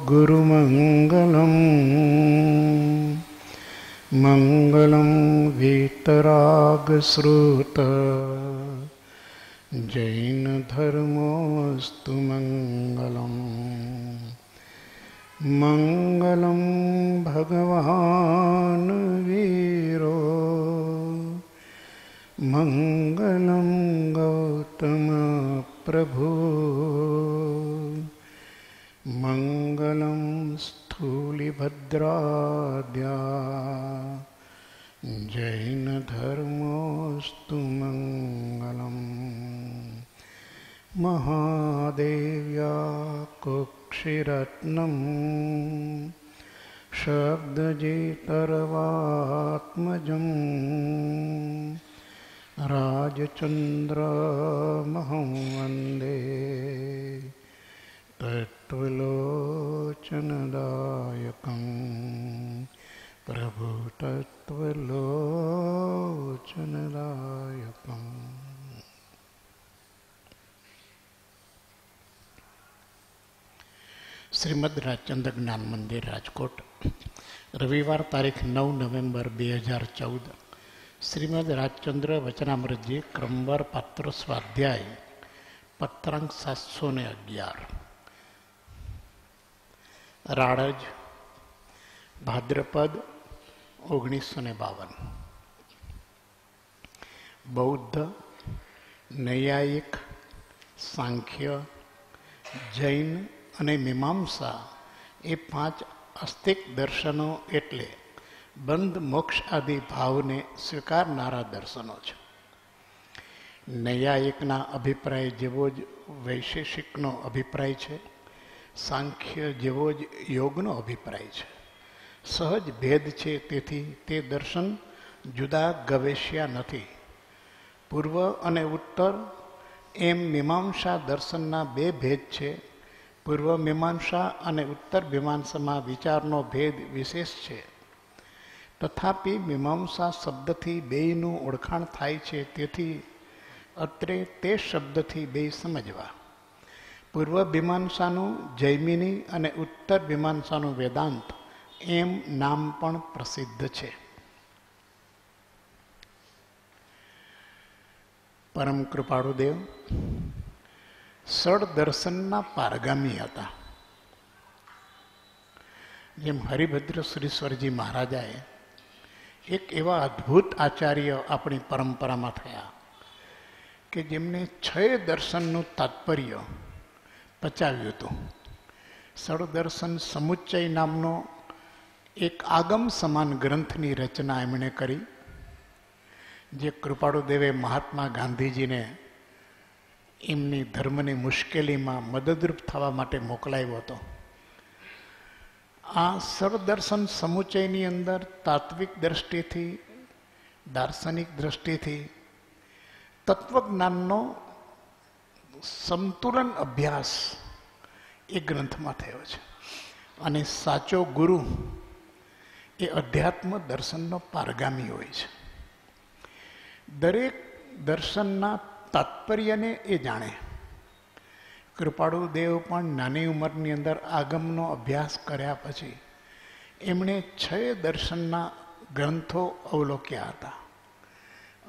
गुरुमङ्गलं मङ्गलं वीतरागश्रुत जैनधर्मोऽस्तु मङ्गलं मङ्गलं भगवान् वीरो मङ्गलं गौतमप्रभु मङ्गलं स्थूलिभद्राद्या जैनधर्मोऽस्तु मङ्गलं महादेव्या कुक्षिरत्नं शब्दजितर्वात्मजं राजचन्द्रमहं वन्दे तत्त्वलोचनदायकं प्रभुतत्त्वलोचनदायकम्। શ્રીમદ રાજચંદ્ર જ્ઞાન મંદિર રાજકોટ, રવિવાર તારીખ 9 નવેમ્બર 2014. શ્રીમદ રાજચંદ્ર વચનામૃતજી ક્રમવાર પાત્ર સ્વાધ્યાય પત્રાંક 711. રાળજ, ભાદ્રપદ 1952. બૌદ્ધ, નૈયાયિક, સાંખ્ય, જૈન અને મીમાંસા એ 5 આસ્તિક દર્શનો એટલે બંધ મોક્ષ આદિ ભાવને સ્વીકારનારા દર્શનો છે. નૈયાયિકના અભિપ્રાય જેવો જ વૈશેષિકનો અભિપ્રાય છે. સાંખ્ય જેવો જ યોગનો અભિપ્રાય છે. સહજ ભેદ છે, તેથી તે દર્શન જુદા ગવેષ્યા નથી. પૂર્વ અને ઉત્તર એમ મીમાંસા દર્શનના 2 ભેદ છે. પૂર્વ મીમાંસા અને ઉત્તર મીમાંસામાં વિચારનો ભેદ વિશેષ છે. તથાપિ મીમાંસા શબ્દથી બેયનું ઓળખાણ થાય છે, તેથી અત્રે તે શબ્દથી બેય સમજવા. પૂર્વ મીમાંસાનું જૈમિની અને ઉત્તર મીમાંસાનું વેદાંત એમ નામ પણ પ્રસિદ્ધ છે. પરમ કૃપાળુદેવ સડ દર્શનના પારગામી હતા. જેમ હરિભદ્ર શ્રીશ્વરજી મહારાજાએ એક એવા અદ્ભુત આચાર્ય આપણી પરંપરામાં થયા કે જેમને 6 દર્શનનું તાત્પર્ય પચાવ્યું હતું. સડદર્શન સમુચ્ચય નામનો એક આગમ સમાન ગ્રંથની રચના એમણે કરી, જે કૃપાળુદેવે મહાત્મા ગાંધીજીને એમની ધર્મની મુશ્કેલીમાં મદદરૂપ થવા માટે મોકલાવ્યો હતો. આ સડદર્શન સમુચ્ચયની અંદર તાત્વિક દ્રષ્ટિથી, દાર્શનિક દ્રષ્ટિથી તત્વજ્ઞાનનો સંતુલન અભ્યાસ એ ગ્રંથમાં થયો છે. અને સાચો ગુરુ એ અધ્યાત્મ દર્શનનો પારગામી હોય છે. દરેક દર્શનના તાત્પર્યને એ જાણે. કૃપાળુદેવ પણ નાની ઉંમરની અંદર આગમનો અભ્યાસ કર્યા પછી એમણે 6 દર્શનના ગ્રંથો અવલોક્યા હતા.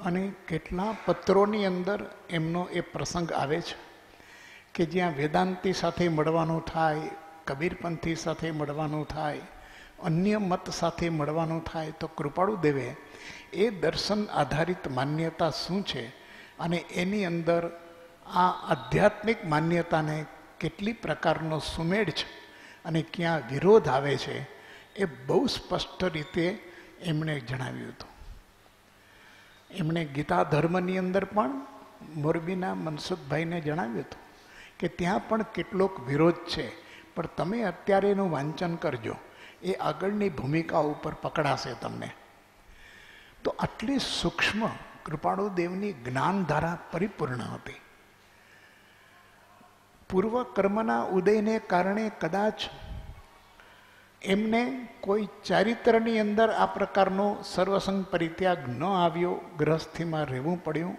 અને કેટલા પત્રોની અંદર એમનો એ પ્રસંગ આવે છે કે જ્યાં વેદાંતી સાથે મળવાનું થાય, કબીરપંથી સાથે મળવાનું થાય, અન્ય મત સાથે મળવાનું થાય, તો કૃપાળુદેવે એ દર્શન આધારિત માન્યતા શું છે અને એની અંદર આ આધ્યાત્મિક માન્યતાને કેટલી પ્રકારનો સુમેળ છે અને ક્યાં વિરોધ આવે છે એ બહુ સ્પષ્ટ રીતે એમણે જણાવ્યું હતું. એમણે ગીતા ધર્મની અંદર પણ મોરબીના મનસુખભાઈને જણાવ્યું હતું કે ત્યાં પણ કેટલોક વિરોધ છે, પણ તમે અત્યારે એનું વાંચન કરજો, એ આગળની ભૂમિકા ઉપર પકડાશે તમને. તો આટલી સૂક્ષ્મ કૃપાળુદેવની જ્ઞાનધારા પરિપૂર્ણ હતી. પૂર્વ કર્મના ઉદયને કારણે કદાચ એમને કોઈ ચારિત્રની અંદર આ પ્રકારનો સર્વસંગ પરિત્યાગ ન આવ્યો, ગ્રહસ્થીમાં રહેવું પડ્યું,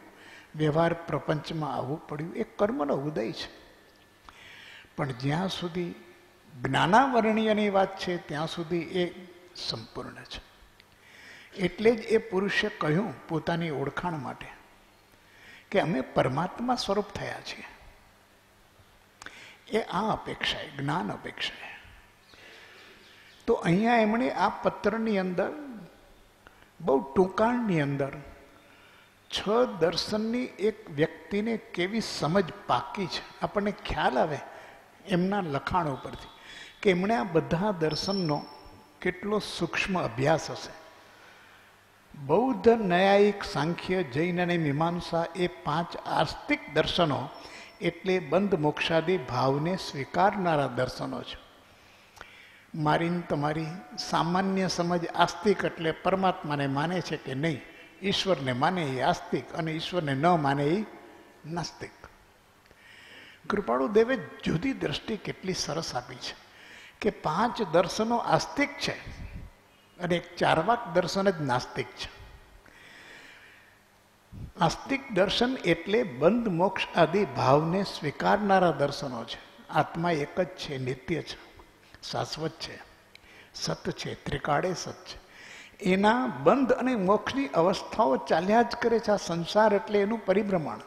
વ્યવહાર પ્રપંચમાં આવવું પડ્યું, એ કર્મનો ઉદય છે. પણ જ્યાં સુધી જ્ઞાનાવરણીયની વાત છે ત્યાં સુધી એ સંપૂર્ણ છે. એટલે જ એ પુરુષે કહ્યું પોતાની ઓળખાણ માટે કે અમે પરમાત્મા સ્વરૂપ થયા છીએ. એ આ અપેક્ષાએ, જ્ઞાન અપેક્ષાએ. તો અહીંયા એમણે આ પત્રની અંદર બહુ ટૂંકાણની અંદર 6 દર્શનની એક વ્યક્તિને કેવી સમજ પાકી છે આપણને ખ્યાલ આવે એમના લખાણ ઉપરથી કે એમણે આ બધા દર્શનનો કેટલો સૂક્ષ્મ અભ્યાસ હશે. બૌદ્ધ, ન્યાયિક, સાંખ્ય, જૈન અને મીમાંસા એ 5 આસ્તિક દર્શનો એટલે બંધ મોક્ષાદી ભાવને સ્વીકારનારા દર્શનો છે. મારી તમારી સામાન્ય સમજ આસ્તિક એટલે પરમાત્માને માને છે કે નહીં, ઈશ્વરને માને એ આસ્તિક અને ઈશ્વરને ન માને એ નાસ્તિક. કૃપાળુ દેવે જુદી દ્રષ્ટિ કેટલી સરસ આપી છે કે 5 દર્શનો આસ્તિક છે અને એક ચાર્વાક દર્શન જ નાસ્તિક છે. આસ્તિક દર્શન એટલે બંધ મોક્ષ આદિ ભાવને સ્વીકારનારા દર્શનો છે. આત્મા એક જ છે, નિત્ય છે, શાશ્વત છે, સત છે, ત્રિકાળે સત છે. એના બંધ અને મોક્ષની અવસ્થાઓ ચાલ્યા જ કરે છે. આ સંસાર એટલે એનું પરિભ્રમણ,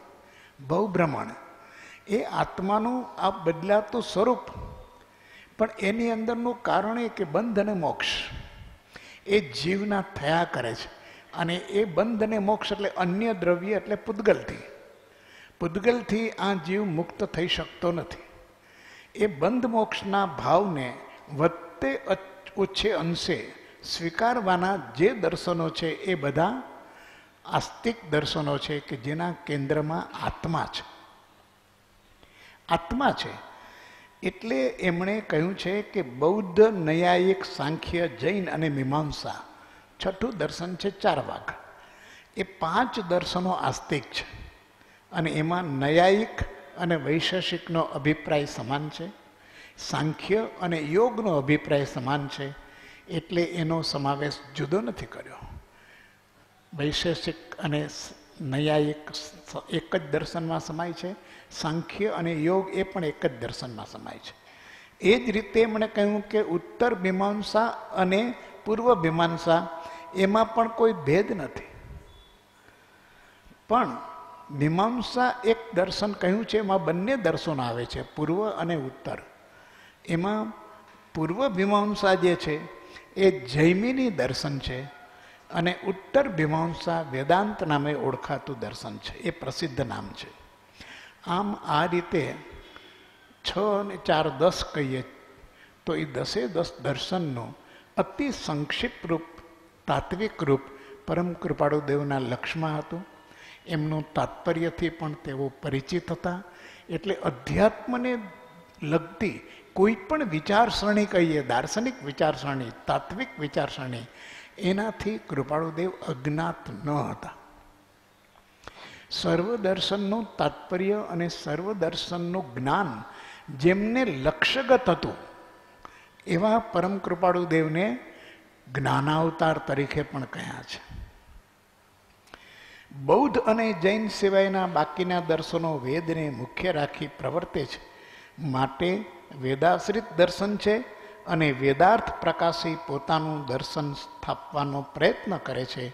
ભવભ્રમણ. એ આત્માનું આ બદલાતું સ્વરૂપ, પણ એની અંદરનું કારણ એ કે બંધ અને મોક્ષ એ જીવના થયા કરે છે. અને એ બંધ અને મોક્ષ એટલે અન્ય દ્રવ્ય એટલે પૂતગલથી આ જીવ મુક્ત થઈ શકતો નથી. એ બંધ મોક્ષના ભાવને વધતે ઓછે અંશે સ્વીકારવાના જે દર્શનો છે એ બધા આસ્તિક દર્શનો છે કે જેના કેન્દ્રમાં આત્મા છે. આત્મા છે એટલે એમણે કહ્યું છે કે બૌદ્ધ, ન્યાયિક, સાંખ્ય, જૈન અને મીમાંસા 6થું દર્શન છે ચાર્વાક. એ 5 દર્શનો આસ્તિક છે અને એમાં ન્યાયિક અને વૈશેષિકનો અભિપ્રાય સમાન છે, સાંખ્ય અને યોગનો અભિપ્રાય સમાન છે. એટલે એનો સમાવેશ જુદો નથી કર્યો. વૈશેષિક અને ન્યાયિક એક જ દર્શનમાં સમાય છે, સાંખ્ય અને યોગ એ પણ એક જ દર્શનમાં સમાય છે. એ જ રીતે એમણે કહ્યું કે ઉત્તર મીમાંસા અને પૂર્વ મીમાંસા એમાં પણ કોઈ ભેદ નથી. પણ મીમાંસા એક દર્શન કહ્યું છે, એમાં બંને દર્શનો આવે છે, પૂર્વ અને ઉત્તર. એમાં પૂર્વ મીમાંસા જે છે એ જૈમિની દર્શન છે અને ઉત્તર મીમાંસા વેદાંત નામે ઓળખાતું દર્શન છે. એ પ્રસિદ્ધ નામ છે. આમ આ રીતે 6 અને 4 10 કહીએ તો એ 10 દર્શનનું અતિ સંક્ષિપ્ત રૂપ, તાત્વિક રૂપ પરમ કૃપાળુ દેવના લક્ષ્યમાં હતું. એમનું તાત્પર્યથી પણ તેઓ પરિચિત હતા. એટલે અધ્યાત્મને લગતી કોઈ પણ વિચારસરણી કહીએ, દાર્શનિક વિચારસરણી, તાત્વિક વિચારસરણી, એનાથી કૃપાળુદેવ અજ્ઞાત ન હતા. સર્વદર્શનનું તાત્પર્ય અને સર્વદર્શનનું જ્ઞાન જેમને લક્ષ્યગત હતું એવા પરમ કૃપાળુદેવને જ્ઞાનાવતાર તરીકે પણ કહ્યા છે. બૌદ્ધ અને જૈન સિવાયના બાકીના દર્શનો વેદને મુખ્ય રાખી પ્રવર્તે છે, માટે વેદાશ્રિત દર્શન છે અને વેદાર્થ પ્રકાશી પોતાનું દર્શન સ્થાપવાનો પ્રયત્ન કરે છે.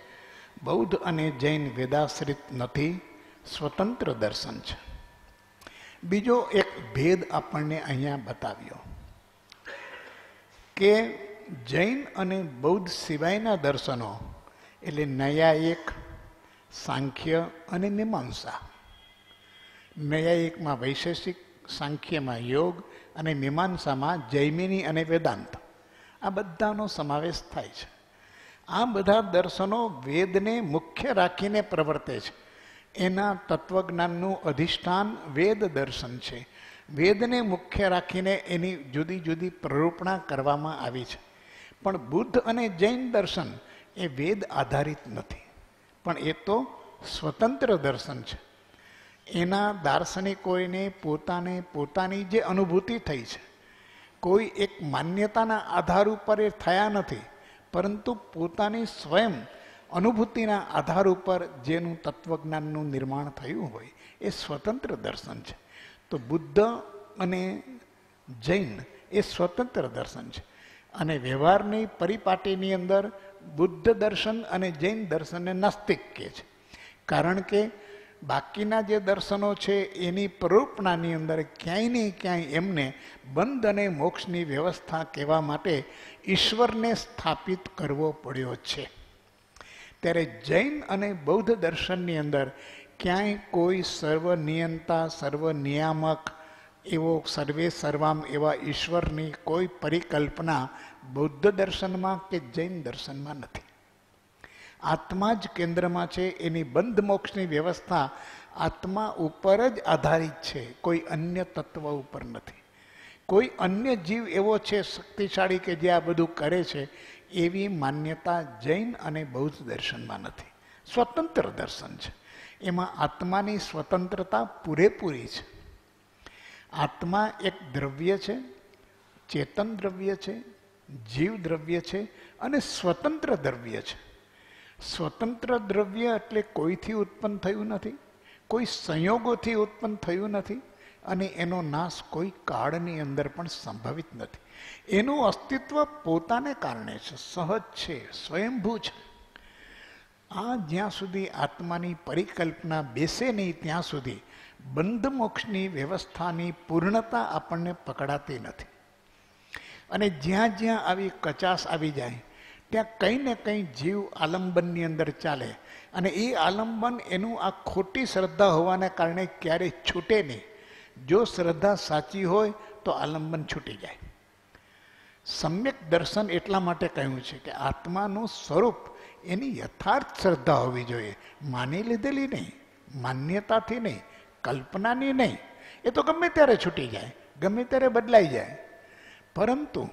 બૌદ્ધ અને જૈન વેદાશ્રિત નથી, સ્વતંત્ર દર્શન છે. બીજો એક ભેદ આપણને અહીંયા બતાવ્યો કે જૈન અને બૌદ્ધ સિવાયના દર્શનો એટલે ન્યાયિક, સાંખ્ય અને મીમાંસા. ન્યાયિકમાં વૈશેષિક, સાંખ્યમાં યોગ અને મીમાંસામાં જૈમિની અને વેદાંત. આ બધાનો સમાવેશ થાય છે. આ બધા દર્શનો વેદને મુખ્ય રાખીને પ્રવર્તે છે. એના તત્વજ્ઞાનનું અધિષ્ઠાન વેદ દર્શન છે. વેદને મુખ્ય રાખીને એની જુદી જુદી પ્રરૂપણા કરવામાં આવી છે. પણ બુદ્ધ અને જૈન દર્શન એ વેદ આધારિત નથી, પણ એ તો સ્વતંત્ર દર્શન છે. એના દાર્શનિકોને પોતાની જે અનુભૂતિ થઈ છે, કોઈ એક માન્યતાના આધાર ઉપર એ થયા નથી, પરંતુ પોતાની સ્વયં અનુભૂતિના આધાર ઉપર જેનું તત્વજ્ઞાનનું નિર્માણ થયું હોય એ સ્વતંત્ર દર્શન છે. તો બુદ્ધ અને જૈન એ સ્વતંત્ર દર્શન છે. અને વ્યવહારની પરિપાટીની અંદર બુદ્ધ દર્શન અને જૈન દર્શનને નાસ્તિક કહે છે. કારણ કે બાકીના જે દર્શનો છે એની પ્રરૂપણાની અંદર ક્યાંય ને ક્યાંય એમને બંધ અને મોક્ષની વ્યવસ્થા કહેવા માટે ઈશ્વરને સ્થાપિત કરવો પડ્યો છે. ત્યારે જૈન અને બૌદ્ધ દર્શનની અંદર ક્યાંય કોઈ સર્વનિયંતા સર્વનિયામક એવો સર્વે સર્વામ એવા ઈશ્વરની કોઈ પરિકલ્પના બૌદ્ધ દર્શનમાં કે જૈન દર્શનમાં નથી. આત્મા જ કેન્દ્રમાં છે. એની બંધ મોક્ષની વ્યવસ્થા આત્મા ઉપર જ આધારિત છે, કોઈ અન્ય તત્વ ઉપર નથી. કોઈ અન્ય જીવ એવો છે શક્તિશાળી કે જે આ બધું કરે છે એવી માન્યતા જૈન અને બૌદ્ધ દર્શનમાં નથી. સ્વતંત્ર દર્શન છે. એમાં આત્માની સ્વતંત્રતા પૂરેપૂરી છે. આત્મા એક દ્રવ્ય છે, ચેતન દ્રવ્ય છે, જીવ દ્રવ્ય છે અને સ્વતંત્ર દ્રવ્ય છે. સ્વતંત્ર દ્રવ્ય એટલે કોઈથી ઉત્પન્ન થયું નથી, કોઈ સંયોગોથી ઉત્પન્ન થયું નથી અને એનો નાશ કોઈ કાળની અંદર પણ સંભવિત નથી. એનું અસ્તિત્વ પોતાને કારણે છે, સહજ છે, સ્વયંભૂ છે. આ જ્યાં સુધી આત્માની પરિકલ્પના બેસે નહીં ત્યાં સુધી બંધ મોક્ષની વ્યવસ્થાની પૂર્ણતા આપણને પકડાતી નથી. અને જ્યાં જ્યાં આવી કચાશ આવી જાય ત્યાં કંઈ ને કંઈ જીવ આલંબનની અંદર ચાલે અને એ આલંબન એનું આ ખોટી શ્રદ્ધા હોવાને કારણે ક્યારેય છૂટે નહીં. જો શ્રદ્ધા સાચી હોય તો આલંબન છૂટી જાય. સમ્યક દર્શન એટલા માટે કહ્યું છે કે આત્માનું સ્વરૂપ એની યથાર્થ શ્રદ્ધા હોવી જોઈએ. માની લીધેલી નહીં, માન્યતાથી નહીં, કલ્પનાની નહીં. એ તો ગમે ત્યારે છૂટી જાય, ગમે ત્યારે બદલાઈ જાય. પરંતુ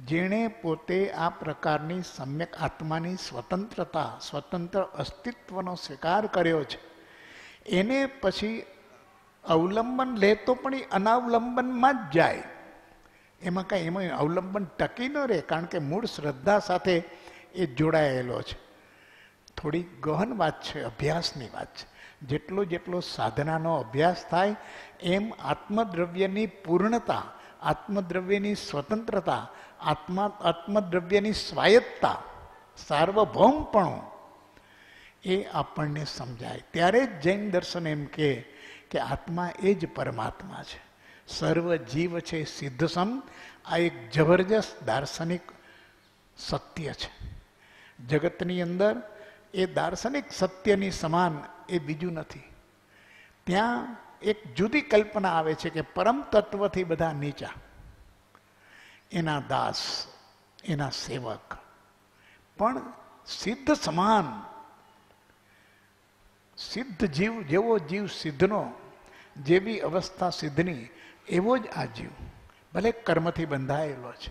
જેણે પોતે આ પ્રકારની સમ્યક આત્માની સ્વતંત્રતા, સ્વતંત્ર અસ્તિત્વનો સ્વીકાર કર્યો છે, એને પછી અવલંબન લે તો પણ એ અનાવલંબનમાં જ જાય. એમાં કાંઈ એમાં અવલંબન ટકી ન રહે, કારણ કે મૂળ શ્રદ્ધા સાથે એ જોડાયેલો છે. થોડી ગહન વાત છે, અભ્યાસની વાત છે. જેટલો જેટલો સાધનાનો અભ્યાસ થાય એમ આત્મદ્રવ્યની પૂર્ણતા, આત્મદ્રવ્યની સ્વતંત્રતા, આત્મદ્રવ્યની સ્વાયત્તા, સાર્વભૌમપણું એ આપણને સમજાય. ત્યારે જ જૈન દર્શન એમ કે આત્મા એ જ પરમાત્મા છે, સર્વ જીવ છે સિદ્ધસમ. આ એક જબરજસ્ત દાર્શનિક સત્ય છે. જગતની અંદર એ દાર્શનિક સત્યની સમાન એ બીજું નથી. ત્યાં એક જુદી કલ્પના આવે છે કે પરમ તત્વથી બધા નીચા, એના દાસ, એના સેવક. પણ સિદ્ધ સમાન, સિદ્ધ જીવ જેવો જીવ સિદ્ધનો, જેવી અવસ્થા સિદ્ધની એવો જ આ જીવ. ભલે કર્મથી બંધાયેલો છે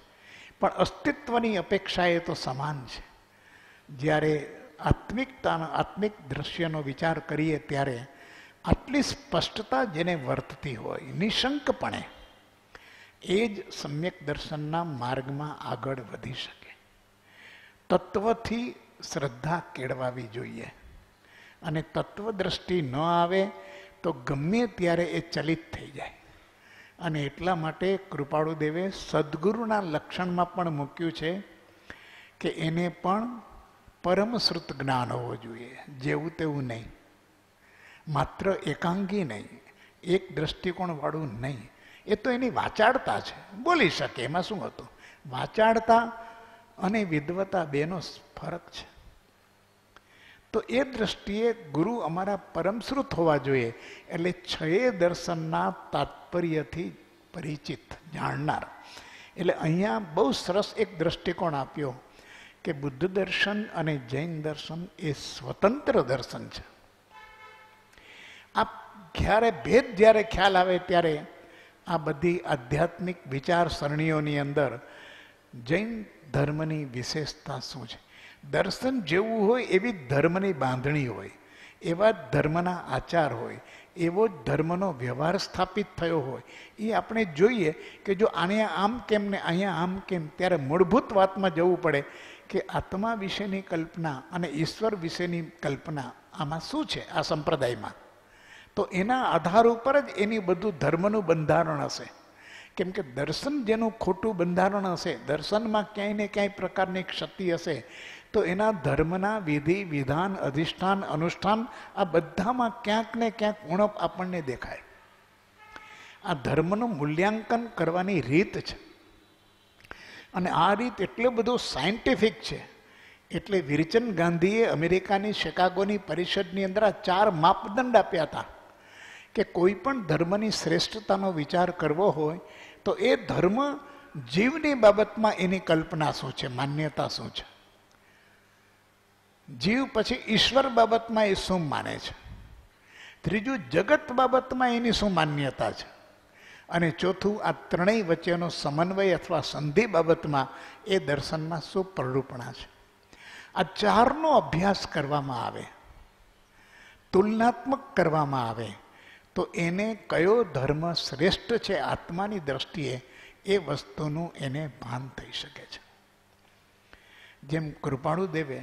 પણ અસ્તિત્વની અપેક્ષાએ તો સમાન છે. જ્યારે આત્મિક દ્રશ્યનો વિચાર કરીએ ત્યારે આટલી સ્પષ્ટતા જેને વર્તતી હોય નિશંકપણે, એ જ સમ્યક દર્શનના માર્ગમાં આગળ વધી શકે. તત્વથી શ્રદ્ધા કેળવાવી જોઈએ અને તત્વદ્રષ્ટિ ન આવે તો ગમે ત્યારે એ ચલિત થઈ જાય. અને એટલા માટે કૃપાળુદેવે સદગુરુના લક્ષણમાં પણ મૂક્યું છે કે એને પણ પરમશ્રુત જ્ઞાન હોવું જોઈએ, જેવું તેવું નહીં, માત્ર એકાંગી નહીં, એક દ્રષ્ટિકોણવાળું નહીં. એ તો એની વાચાળતા છે, બોલી શકે, એમાં શું હતું. વાચાળતા અને વિદ્વતા બેનો ફરક છે. તો એ દ્રષ્ટિએ ગુરુ અમારા પરમશ્રુત હોવા જોઈએ, એટલે છયે દર્શનના તાત્પર્યથી પરિચિત, જાણનાર. એટલે અહીંયા બહુ સરસ એક દ્રષ્ટિકોણ આપ્યો કે બુદ્ધ દર્શન અને જૈન દર્શન એ સ્વતંત્ર દર્શન છે. આ ભેદ જ્યારે ખ્યાલ આવે ત્યારે આ બધી આધ્યાત્મિક વિચારસરણીઓની અંદર જૈન ધર્મની વિશેષતા શું છે. દર્શન જેવું હોય એવી ધર્મની બાંધણી હોય, એવા ધર્મના આચાર હોય, એવો જ ધર્મનો વ્યવહાર સ્થાપિત થયો હોય. એ આપણે જોઈએ કે જો આને આમ કેમ ને અહીંયા આમ કેમ, ત્યારે મૂળભૂત વાતમાં જવું પડે કે આત્મા વિશેની કલ્પના અને ઈશ્વર વિશેની કલ્પના આમાં શું છે આ સંપ્રદાયમાં. તો એના આધાર ઉપર જ એની બધું ધર્મનું બંધારણ હશે કેમ કે દર્શન જેનું ખોટું બંધારણ હશે, દર્શનમાં ક્યાંય ને ક્યાંય પ્રકારની ક્ષતિ હશે, તો એના ધર્મના વિધિ વિધાન અધિષ્ઠાન અનુષ્ઠાન આ બધામાં ક્યાંક ને ક્યાંક ઉણપ આપણને દેખાય. આ ધર્મનું મૂલ્યાંકન કરવાની રીત છે અને આ રીત એટલો બધો સાયન્ટિફિક છે. એટલે વિરચન ગાંધીએ અમેરિકાની શિકાગોની પરિષદની અંદર આ 4 માપદંડ આપ્યા હતા કે કોઈ પણ ધર્મની શ્રેષ્ઠતાનો વિચાર કરવો હોય તો એ ધર્મ જીવની બાબતમાં એની કલ્પના શું છે, માન્યતા શું છે, જીવ પછી ઈશ્વર બાબતમાં એ શું માને છે, ત્રીજું જગત બાબતમાં એની શું માન્યતા છે, અને ચોથું આ ત્રણેય વચ્ચેનો સમન્વય અથવા સંધિ બાબતમાં એ દર્શનમાં શું પ્રરૂપણા છે. આ 4નો અભ્યાસ કરવામાં આવે, તુલનાત્મક કરવામાં આવે તો એને કયો ધર્મ શ્રેષ્ઠ છે આત્માની દ્રષ્ટિએ એ વસ્તુનું એને ભાન થઈ શકે છે. જેમ કૃપાળુદેવે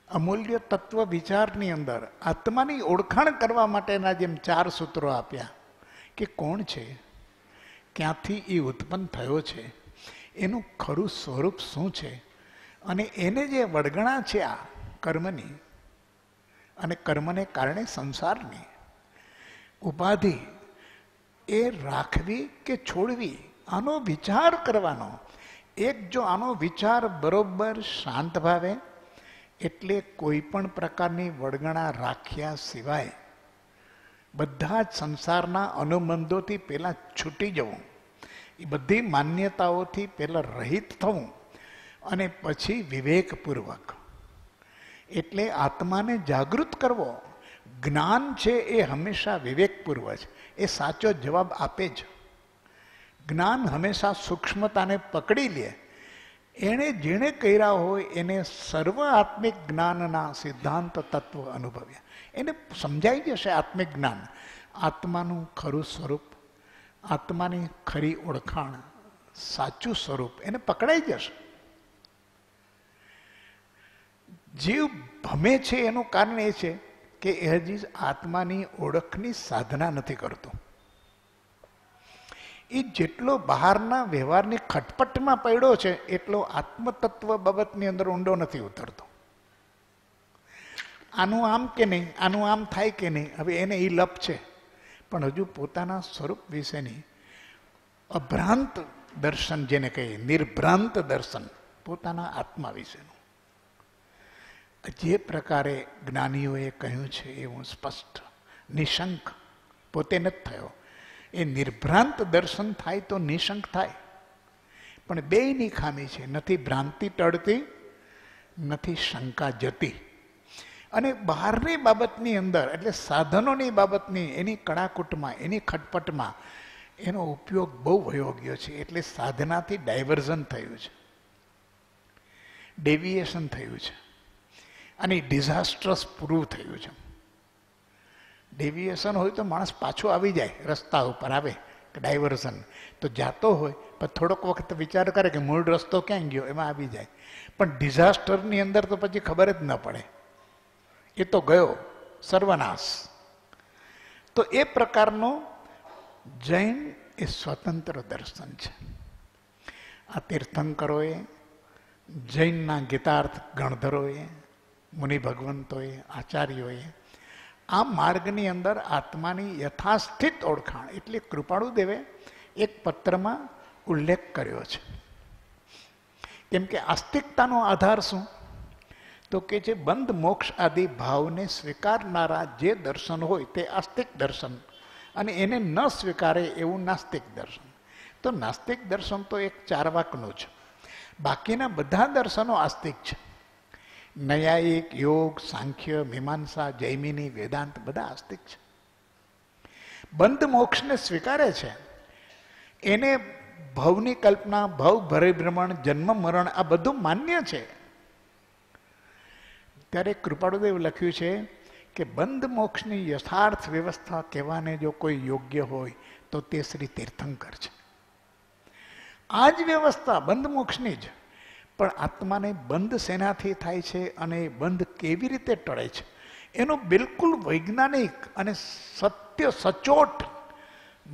અમૂલ્ય તત્વ વિચારની અંદર આત્માની ઓળખાણ કરવા માટેના જેમ 4 સૂત્રો આપ્યા કે કોણ છે, ક્યાંથી એ ઉત્પન્ન થયો છે, એનું ખરું સ્વરૂપ શું છે, અને એને જે વળગણા છે આ કર્મની અને કર્મને કારણે સંસારની ઉપાધિ એ રાખવી કે છોડવી, આનો વિચાર કરવાનો. એક જો આનો વિચાર બરોબર શાંત ભાવે એટલે કોઈ પણ પ્રકારની વળગણા રાખ્યા સિવાય બધા જ સંસારના અનુબંધોથી પહેલાં છૂટી જવું, એ બધી માન્યતાઓથી પહેલાં રહિત થવું અને પછી વિવેકપૂર્વક એટલે આત્માને જાગૃત કરવો. જ્ઞાન છે એ હંમેશા વિવેકપૂર્વક એ સાચો જવાબ આપે જ. જ્ઞાન હંમેશા સૂક્ષ્મતાને પકડી લે. એણે જેણે કર્યા હોય એને સર્વ આત્મિક જ્ઞાનના સિદ્ધાંત તત્વ અનુભવ્યા, એને સમજાઈ જશે આત્મિક જ્ઞાન, આત્માનું ખરું સ્વરૂપ, આત્માની ખરી ઓળખાણ, સાચું સ્વરૂપ એને પકડાઈ જશે. જીવ ભમે છે એનું કારણ એ છે કે એ હજી આત્માની ઓળખની સાધના નથી કરતો. એ જેટલો બહારના વ્યવહારની ખટપટમાં પડ્યો છે એટલો આત્મતત્વ બાબતની અંદર ઊંડો નથી ઉતરતો. આનું આમ કે નહીં, આનું આમ થાય કે નહીં, હવે એને એ લપ છે, પણ હજુ પોતાના સ્વરૂપ વિશેની અભ્રાંત દર્શન, જેને કહીએ નિર્ભ્રાંત દર્શન, પોતાના આત્મા વિશેનું જે પ્રકારે જ્ઞાનીઓએ કહ્યું છે એવું સ્પષ્ટ નિશંક પોતે નથી થયો. એ નિર્ભ્રાંત દર્શન થાય તો નિશંક થાય, પણ બેયની ખામી છે. નથી ભ્રાંતિ ટળતી, નથી શંકા જતી. અને બહારની બાબતની અંદર એટલે સાધનોની બાબતની એની કડાકૂટમાં, એની ખટપટમાં એનો ઉપયોગ બહુ વયો ગયો છે. એટલે સાધનાથી ડાયવર્ઝન થયું છે, ડેવિએશન થયું છે અને ડિઝાસ્ટ્રસ પૂરું થયું છે. ડેવિએશન હોય તો માણસ પાછો આવી જાય, રસ્તા ઉપર આવે ડાયવર્ઝન તો જાતો હોય પણ થોડોક વખત વિચાર કરે કે મૂળ રસ્તો ક્યાં ગયો, એમાં આવી જાય. પણ ડિઝાસ્ટરની અંદર તો પછી ખબર જ ન પડે, એ તો ગયો સર્વનાશ. તો એ પ્રકારનો જૈન એ સ્વતંત્ર દર્શન છે. આ તીર્થંકરોએ, જૈનના ગીતાર્થ ગણધરોએ, મુનિ ભગવંતોએ, આચાર્યોએ આ માર્ગની અંદર આત્માની યથાસ્થિત ઓળખાણ એટલે કૃપાળુદેવે એક પત્રમાં ઉલ્લેખ કર્યો છે. કેમ કે આસ્તિકતાનો આધાર શું? તો કે જે બંધ મોક્ષ આદિ ભાવને સ્વીકારનારા જે દર્શન હોય તે આસ્તિક દર્શન, અને એને ન સ્વીકારે એવું નાસ્તિક દર્શન. તો નાસ્તિક દર્શન તો એક ચાર્વાકનું છે, બાકીના બધા દર્શનો આસ્તિક છે. ન્યાયિક, યોગ, સાંખ્ય, મીમાંસા, જૈમિની, વેદાંત બધા આસ્તિક છે. બંધ મોક્ષને સ્વીકારે છે, એને ભવની કલ્પના, ભવ પરિભ્રમણ, જન્મ મરણ આ બધું માન્ય છે. ત્યારે કૃપાળુદેવ લખ્યું છે કે બંધ મોક્ષની યથાર્થ વ્યવસ્થા કહેવાને જો કોઈ યોગ્ય હોય તો તે શ્રી તીર્થંકર છે. આ જ વ્યવસ્થા બંધ મોક્ષની જ, પણ આત્માને બંધ શેનાથી થાય છે અને બંધ કેવી રીતે ટળે છે એનું બિલકુલ વૈજ્ઞાનિક અને સત્ય સચોટ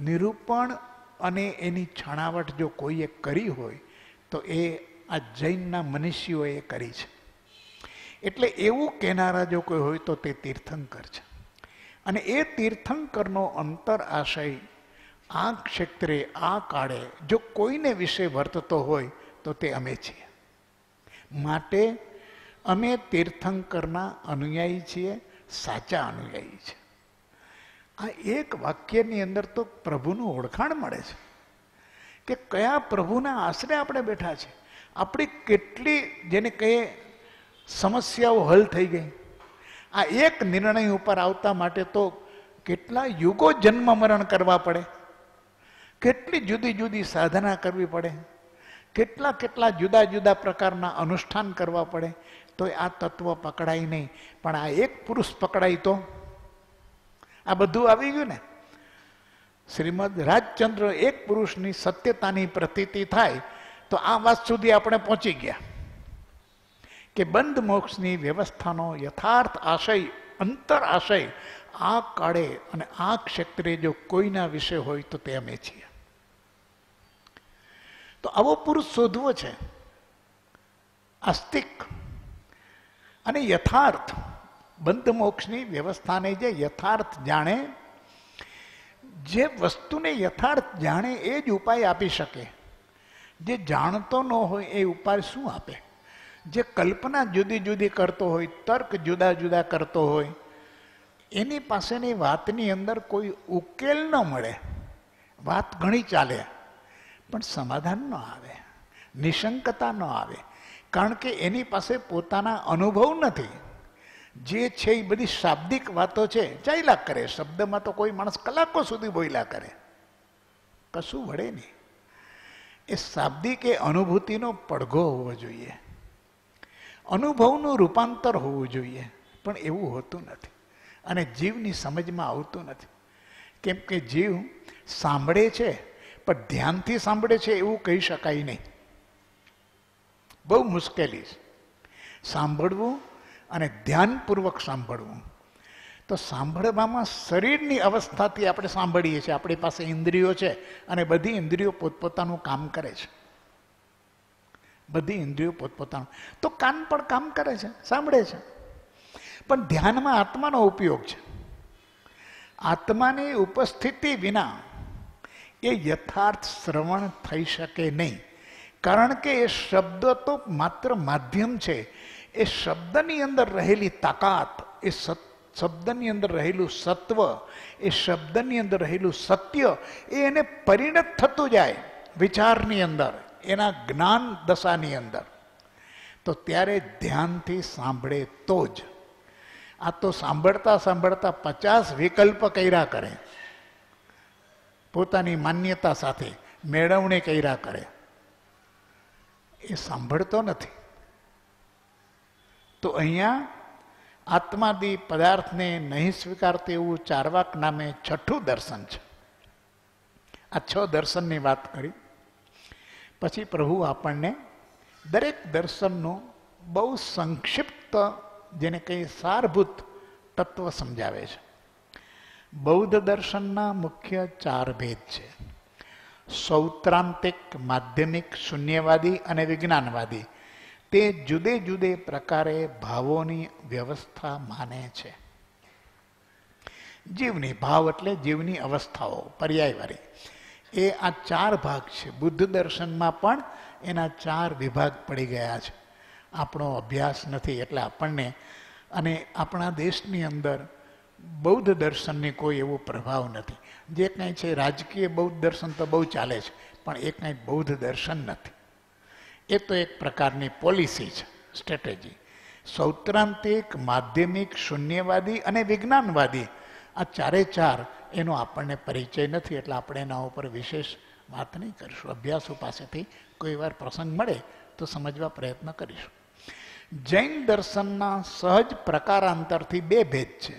નિરૂપણ અને એની છણાવટ જો કોઈએ કરી હોય તો એ આ જૈનના મનીષીઓએ કરી છે. એટલે એવું કહેનારા જો કોઈ હોય તો તે તીર્થંકર છે. અને એ તીર્થંકરનો અંતર આશય આ ક્ષેત્રે આ કાળે જો કોઈને વિશે વર્તતો હોય તો તે અમે છીએ. માટે અમે તીર્થંકરના અનુયાયી છીએ, સાચા અનુયાયી છે. આ એક વાક્યની અંદર તો પ્રભુનું ઓળખાણ મળે છે કે કયા પ્રભુના આશરે આપણે બેઠા છે. આપણી કેટલી જેને કહીએ સમસ્યાઓ હલ થઈ ગઈ. આ એક નિર્ણય ઉપર આવતા માટે તો કેટલા યુગો જન્મ મરણ કરવા પડે, કેટલી જુદી જુદી સાધના કરવી પડે, કેટલા કેટલા જુદા જુદા પ્રકારના અનુષ્ઠાન કરવા પડે, તો આ તત્વ પકડાય નહીં. પણ આ એક પુરુષ પકડાય તો આ બધું આવી ગયું ને. શ્રીમદ રાજચંદ્ર એક પુરુષની સત્યતાની પ્રતીતિ થાય તો આ વાત સુધી આપણે પહોંચી ગયા કે બંધ મોક્ષની વ્યવસ્થાનો યથાર્થ આશય, અંતર આશય આ કાળે અને આ ક્ષેત્રે જો કોઈના વિશે હોય તો તે અમે છીએ. તો આવો પુરુષ શોધવો છે, આસ્તિક અને યથાર્થ બંધ મોક્ષની વ્યવસ્થાને જે યથાર્થ જાણે, જે વસ્તુને યથાર્થ જાણે એ જ ઉપાય આપી શકે. જે જાણતો ન હોય એ ઉપાય શું આપે? જે કલ્પના જુદી જુદી કરતો હોય, તર્ક જુદા જુદા કરતો હોય, એની પાસેની વાતની અંદર કોઈ ઉકેલ ન મળે. વાત ઘણી ચાલે પણ સમાધાન ન આવે, નિશંકતા ન આવે. કારણ કે એની પાસે પોતાના અનુભવ નથી. જે છે એ બધી શાબ્દિક વાતો છે, ચાલ્યા કરે. શબ્દમાં તો કોઈ માણસ કલાકો સુધી બોલ્યા કરે, કશું વળે નહીં. એ શાબ્દિક એ અનુભૂતિનો પડઘો હોવો જોઈએ, અનુભવનું રૂપાંતર હોવું જોઈએ. પણ એવું હોતું નથી અને જીવની સમજમાં આવતું નથી. કેમ કે જીવ સાંભળે છે પણ ધ્યાનથી સાંભળે છે એવું કહી શકાય નહીં. બહુ મુશ્કેલી છે સાંભળવું અને ધ્યાનપૂર્વક સાંભળવું. તો સાંભળવામાં શરીરની અવસ્થાથી આપણે સાંભળીએ છીએ. આપણી પાસે ઇન્દ્રિયો છે અને બધી ઇન્દ્રિયો પોતપોતાનું કામ કરે છે. બધી ઇન્દ્રિયો પોતપોતાનું. તો કાન પણ કામ કરે છે, સાંભળે છે. પણ ધ્યાનમાં આત્માનો ઉપયોગ છે. આત્માની ઉપસ્થિતિ વિના એ યથાર્થ શ્રવણ થઈ શકે નહીં. કારણ કે એ શબ્દ તો માત્ર માધ્યમ છે. એ શબ્દની અંદર રહેલી તાકાત, એ શબ્દની અંદર રહેલું સત્વ, એ શબ્દની અંદર રહેલું સત્ય, એ એને પરિણત થતું જાય વિચારની અંદર, એના જ્ઞાન દશાની અંદર. તો ત્યારે ધ્યાનથી સાંભળે તો જ. આ તો સાંભળતા સાંભળતા 50 વિકલ્પ કર્યા કરે, પોતાની માન્યતા સાથે મેળવણી કર્યા કરે, એ સાંભળતો નથી. તો અહીંયા આત્માદી પદાર્થને નહીં સ્વીકારते એવું ચાર્વાક નામે 6ઠું દર્શન છે. આ 6 દર્શનની વાત કરી પછી પ્રભુ આપણને દરેક દર્શનનું બહુ સંક્ષિપ્ત, જેને કંઈ સારભૂત તત્વ સમજાવે છે. બૌદ્ધ દર્શનના મુખ્ય 4 ભેદ છે: સૌત્રાંતિક, માધ્યમિક, શૂન્યવાદી અને વિજ્ઞાનવાદી. તે જુદે જુદે પ્રકારે ભાવોની વ્યવસ્થા માને છે. જીવની, ભાવ એટલે જીવની અવસ્થાઓ, પર્યાયવાળી. એ આ 4 ભાગ છે. બુદ્ધ દર્શનમાં પણ એના 4 વિભાગ પડી ગયા છે. આપણો અભ્યાસ નથી એટલે આપણને, અને આપણા દેશની અંદર બૌદ્ધ દર્શનની કોઈ એવો પ્રભાવ નથી. જે કંઈ છે રાજકીય બૌદ્ધ દર્શન તો બહુ ચાલે છે, પણ એ કંઈ બૌદ્ધ દર્શન નથી. એ તો એક પ્રકારની પોલિસી છે, સ્ટ્રેટેજી. સૌત્રાંતિક, માધ્યમિક, શૂન્યવાદી અને વિજ્ઞાનવાદી, આ 4 એનો આપણને પરિચય નથી. એટલે આપણે એના ઉપર વિશેષ વાત નહીં કરીશું. અભ્યાસો પાસેથી કોઈ વાર પ્રસંગ મળે તો સમજવા પ્રયત્ન કરીશું. જૈન દર્શનના સહજ પ્રકારાંતરથી 2 ભેદ છે: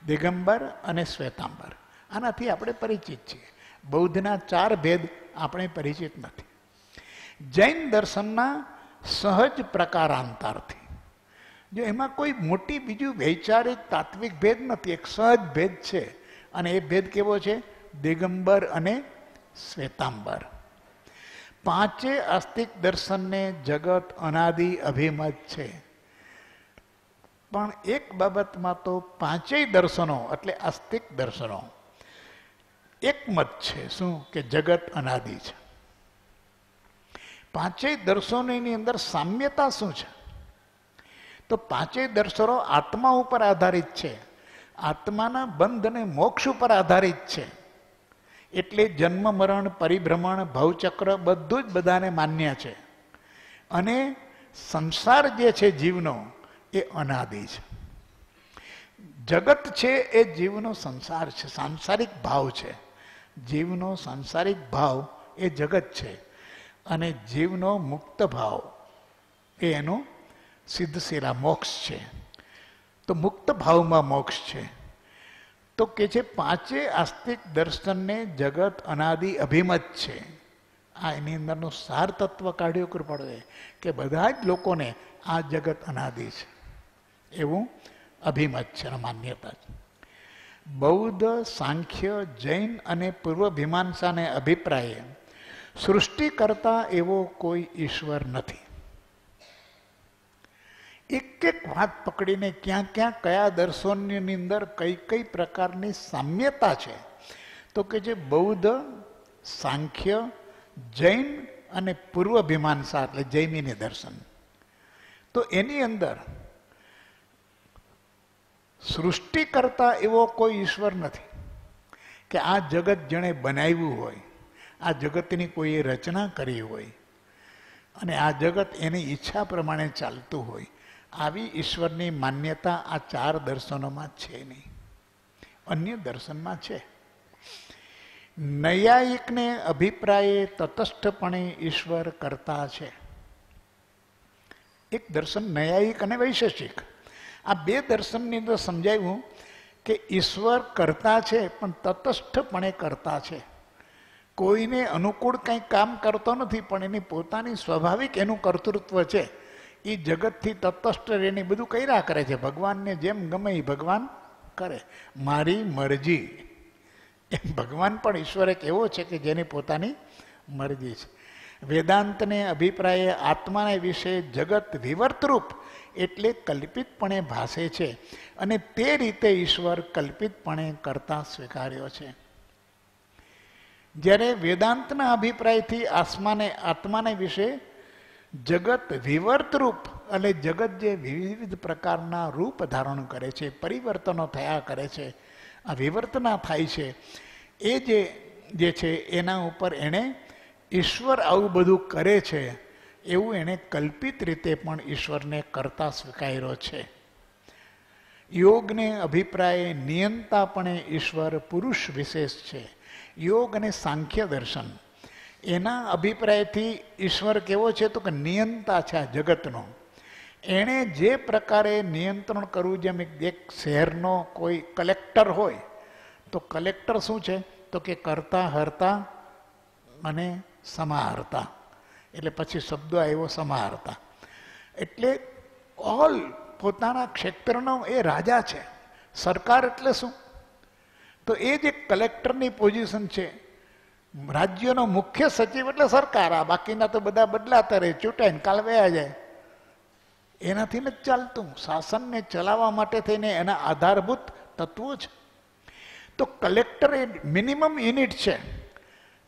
દિગંબર અને શ્વેતાંબર. આનાથી આપણે પરિચિત છીએ. બૌદ્ધના 4 ભેદ આપણે પરિચિત નથી. જૈન દર્શનના સહજ પ્રકારાંતરથી, જો એમાં કોઈ મોટી બીજું વૈચારિક તાત્વિક ભેદ નથી, એક સહજ ભેદ છે. અને એ ભેદ કેવો છે? દિગંબર અને શ્વેતાંબર. પાંચે આસ્તિક દર્શનને જગત અનાદિ અભિમત છે. પણ એક બાબતમાં તો પાંચેય દર્શનો એટલે આસ્તિક દર્શનો એકમત છે. શું? કે જગત અનાદિ છે. પાંચેય દર્શનોની અંદર સામ્યતા શું છે? તો પાંચેય દર્શનો આત્મા ઉપર આધારિત છે, આત્માના બંધ અને મોક્ષ ઉપર આધારિત છે. એટલે જન્મ મરણ પરિભ્રમણ ભવચક્ર બધું જ બધાને માન્ય છે. અને સંસાર જે છે જીવનો એ અનાદિ છે. જગત છે એ જીવનો સંસાર છે, સાંસારિક ભાવ છે. જીવનો સાંસારિક ભાવ એ જગત છે અને જીવનો મુક્ત ભાવ એ એનો સિદ્ધશીલા મોક્ષ છે. તો મુક્ત ભાવમાં મોક્ષ છે. તો કે છે પાંચે આસ્તિક દર્શનને જગત અનાદિ અભિમત છે. આ એની અંદરનું સાર તત્વ કાઢ્યું કૃપાળુએ કે બધા જ લોકોને આ જગત અનાદિ છે એવું અભિમત છે, માન્યતા છે. બૌદ્ધ, સાંખ્ય, જૈન અને પૂર્વ મીમાંસાને અભિપ્રાયે સૃષ્ટિ કરતા એવો કોઈ ઈશ્વર નથી. એક એક વાત પકડીને ક્યાં ક્યાં કયા દર્શનની અંદર કઈ કઈ પ્રકારની સામ્યતા છે તો કે જે બૌદ્ધ, સાંખ્ય, જૈન અને પૂર્વ મીમાંસા એટલે જૈમિની દર્શન, તો એની અંદર સૃષ્ટિ કરતા એવો કોઈ ઈશ્વર નથી કે આ જગત જેણે બનાવ્યું હોય, આ જગતની કોઈએ રચના કરી હોય અને આ જગત એની ઈચ્છા પ્રમાણે ચાલતું હોય. આવી ઈશ્વરની માન્યતા આ ચાર દર્શનોમાં છે નહીં, અન્ય દર્શનમાં છે. નૈયાયિકને અભિપ્રાયે તટસ્થપણે ઈશ્વર કરતા છે. એક દર્શન નૈયાયિક અને વૈશેષિક, આ બે દર્શનની અંદર સમજાવ્યું કે ઈશ્વર કરતા છે પણ તટસ્થપણે કરતા છે. કોઈને અનુકૂળ કંઈ કામ કરતો નથી પણ એની પોતાની સ્વાભાવિક એનું કર્તૃત્વ છે. એ જગતથી તટસ્થ રહીને બધું કર્યા કરે છે. ભગવાનને જેમ ગમે એ ભગવાન કરે, મારી મરજી. એમ ભગવાન પણ ઈશ્વર એક એવો છે કે જેની પોતાની મરજી છે. વેદાંતને અભિપ્રાયે આત્માને વિશે જગત વિવર્તરૂપ એટલે કલ્પિતપણે ભાસે છે અને તે રીતે ઈશ્વર કલ્પિતપણે કરતા સ્વીકાર્યો છે. જ્યારે વેદાંતના અભિપ્રાયથી આત્માને વિશે જગત વિવર્તરૂપ એટલે જગત જે વિવિધ પ્રકારના રૂપ ધારણ કરે છે, પરિવર્તનો થયા કરે છે, આ વિવર્તના થાય છે, એ જે છે એના ઉપર એણે ઈશ્વર આવું બધું કરે છે એવું એણે કલ્પિત રીતે પણ ઈશ્વરને કરતા સ્વીકાર્યો છે. યોગને અભિપ્રાયે નિયંતાપણે ઈશ્વર પુરુષ વિશેષ છે. યોગ અને સાંખ્ય દર્શન એના અભિપ્રાયથી ઈશ્વર કેવો છે તો કે નિયંતા છે આ જગતનો. એણે જે પ્રકારે નિયંત્રણ કરવું, જેમ એક શહેરનો કોઈ કલેક્ટર હોય તો કલેક્ટર શું છે તો કે કરતા હરતા અને સમાહર્તા, એટલે પછી શબ્દો આવ્યો સમાહર્તા. એટલે ઓલ પોતાના ક્ષેત્રનો એ રાજા છે. સરકાર એટલે શું તો એ જે કલેક્ટરની પોઝિશન છે, રાજ્યનો મુખ્ય સચિવ એટલે સરકાર. આ બાકીના તો બધા બદલાતા રહે, ચૂંટાઈને કાલ વયા જાય, એનાથી નથી ચાલતું. શાસનને ચલાવવા માટે થઈને એના આધારભૂત તત્વો છે. તો કલેક્ટર એ મિનિમમ યુનિટ છે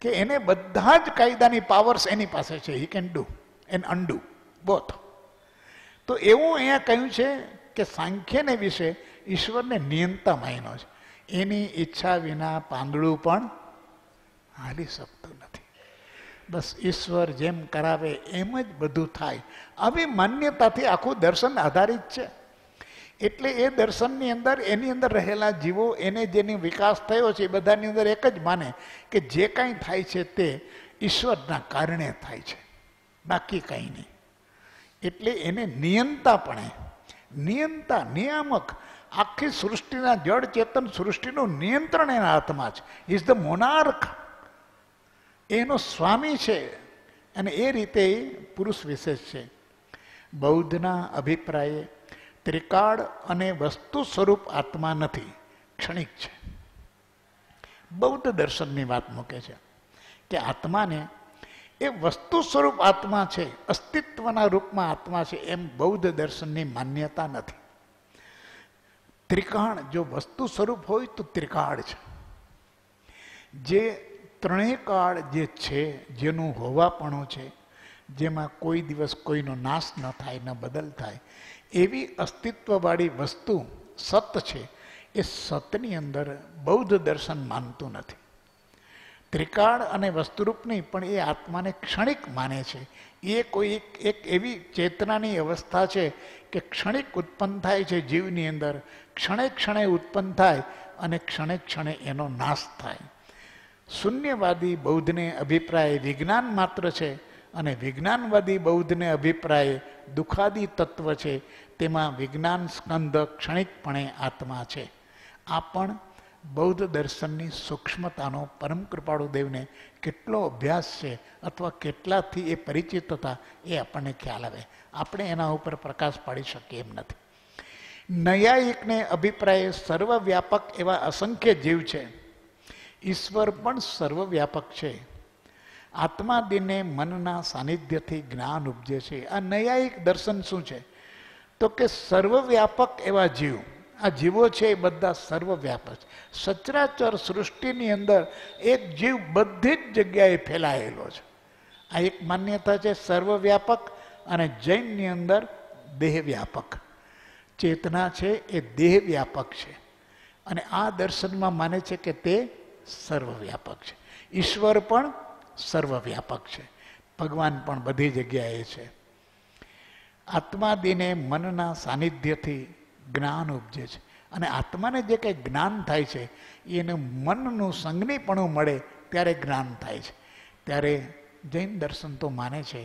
કે એને બધા જ કાયદાની પાવર્સ એની પાસે છે. He can do and undo both. તો એવું અહીંયા કહ્યું છે કે સાંખ્યને વિશે ઈશ્વરને નિયંતા માન્યો છે. એની ઈચ્છા વિના પાંદડું પણ હાલી શકતું નથી. બસ ઈશ્વર જેમ કરાવે એમ જ બધું થાય. આવી માન્યતાથી આખું દર્શન આધારિત છે. એટલે એ દર્શનની અંદર એની અંદર રહેલા જીવો, એને જેની વિકાસ થયો છે એ બધાની અંદર એક જ માને કે જે કાંઈ થાય છે તે ઈશ્વરના કારણે થાય છે, બાકી કંઈ નહીં. એટલે એને નિયંતા નિયામક, આખી સૃષ્ટિના જળ ચેતન સૃષ્ટિનું નિયંત્રણ એના હાથમાં છે. ઇઝ ધ મોનાર્ક, એનો સ્વામી છે અને એ રીતે પુરુષ વિશેષ છે. બૌદ્ધના અભિપ્રાયે ત્રિકાળ અને વસ્તુ સ્વરૂપ આત્મા નથી, ક્ષણિક છે. બૌદ્ધ દર્શનની વાત મૂકે છે કે આત્માને એ વસ્તુ સ્વરૂપ આત્મા છે, અસ્તિત્વના રૂપમાં આત્મા છે, એમ બૌદ્ધ દર્શનની માન્યતા નથી. ત્રિકાળ જો વસ્તુ સ્વરૂપ હોય તો ત્રિકાળ છે. જે ત્રણેય કાળ જે છે, જેનું હોવાપણું છે, જેમાં કોઈ દિવસ કોઈનો નાશ ન થાય, ન બદલ થાય, એવી અસ્તિત્વવાળી વસ્તુ સત છે. એ સતની અંદર બૌદ્ધ દર્શન માનતું નથી. ત્રિકાળ અને વસ્તુરૂપ નહીં, પણ એ આત્માને ક્ષણિક માને છે. એ કોઈ એક એવી ચેતનાની અવસ્થા છે કે ક્ષણિક ઉત્પન્ન થાય છે જીવની અંદર, ક્ષણે ક્ષણે ઉત્પન્ન થાય અને ક્ષણે ક્ષણે એનો નાશ થાય. શૂન્યવાદી બૌદ્ધને અભિપ્રાય વિજ્ઞાન માત્ર છે, અને વિજ્ઞાનવાદી બૌદ્ધને અભિપ્રાય દુઃખાદી તત્વ છે. તેમાં વિજ્ઞાન સ્કંદ ક્ષણિકપણે આત્મા છે. આ પણ બૌદ્ધ દર્શનની સૂક્ષ્મતાનો પરમ કૃપાળુ દેવને કેટલો અભ્યાસ છે અથવા કેટલાથી એ પરિચિત હતા એ આપણને ખ્યાલ આવે. આપણે એના ઉપર પ્રકાશ પાડી શકીએ એમ નથી. નૈયાયિકને અભિપ્રાય સર્વવ્યાપક એવા અસંખ્ય જીવ છે. ઈશ્વર પણ સર્વવ્યાપક છે. આત્માદિને મનના સાનિધ્યથી જ્ઞાન ઉપજે છે. આ નૈયાયિક દર્શન શું છે? તો કે સર્વવ્યાપક એવા જીવ, આ જીવો છે એ બધા સર્વવ્યાપક. સચરાચર સૃષ્ટિની અંદર એક જીવ બધી જ જગ્યાએ ફેલાયેલો છે. આ એક માન્યતા છે સર્વવ્યાપક. અને જૈનની અંદર દેહવ્યાપક. ચેતના છે એ દેહવ્યાપક છે, અને આ દર્શનમાં માને છે કે તે સર્વવ્યાપક છે. ઈશ્વર પણ સર્વવ્યાપક છે, ભગવાન પણ બધી જગ્યાએ છે. આત્માદિને મનના સાનિધ્યથી જ્ઞાન ઉપજે છે, અને આત્માને જે કંઈ જ્ઞાન થાય છે એને મનનું સંજ્ઞીપણું મળે ત્યારે જ્ઞાન થાય છે. ત્યારે જૈન દર્શન તો માને છે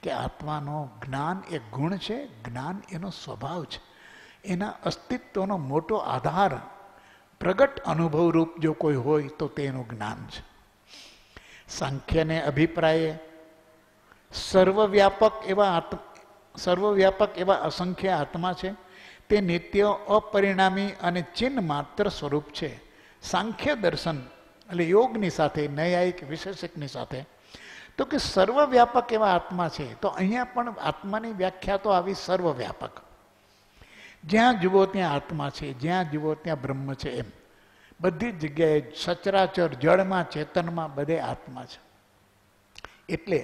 કે આત્માનો જ્ઞાન એ ગુણ છે, જ્ઞાન એનો સ્વભાવ છે, એના અસ્તિત્વનો મોટો આધાર પ્રગટ અનુભવરૂપ જો કોઈ હોય તો તેનું જ્ઞાન છે. સાંખ્યને અભિપ્રાયે સર્વવ્યાપક એવા અસંખ્ય આત્મા છે. તે નિત્ય અપરિણામી અને ચિહ્ન માત્ર સ્વરૂપ છે. સાંખ્ય દર્શન એટલે યોગની સાથે, નૈયાયિક વિશેષકની સાથે તો કે સર્વવ્યાપક એવા આત્મા છે. તો અહીંયા પણ આત્માની વ્યાખ્યા તો આવી સર્વવ્યાપક. જ્યાં જુઓ ત્યાં આત્મા છે, જ્યાં જુઓ ત્યાં બ્રહ્મ છે. એમ બધી જ જગ્યાએ સચરાચર જળમાં, ચેતનમાં બધે આત્મા છે. એટલે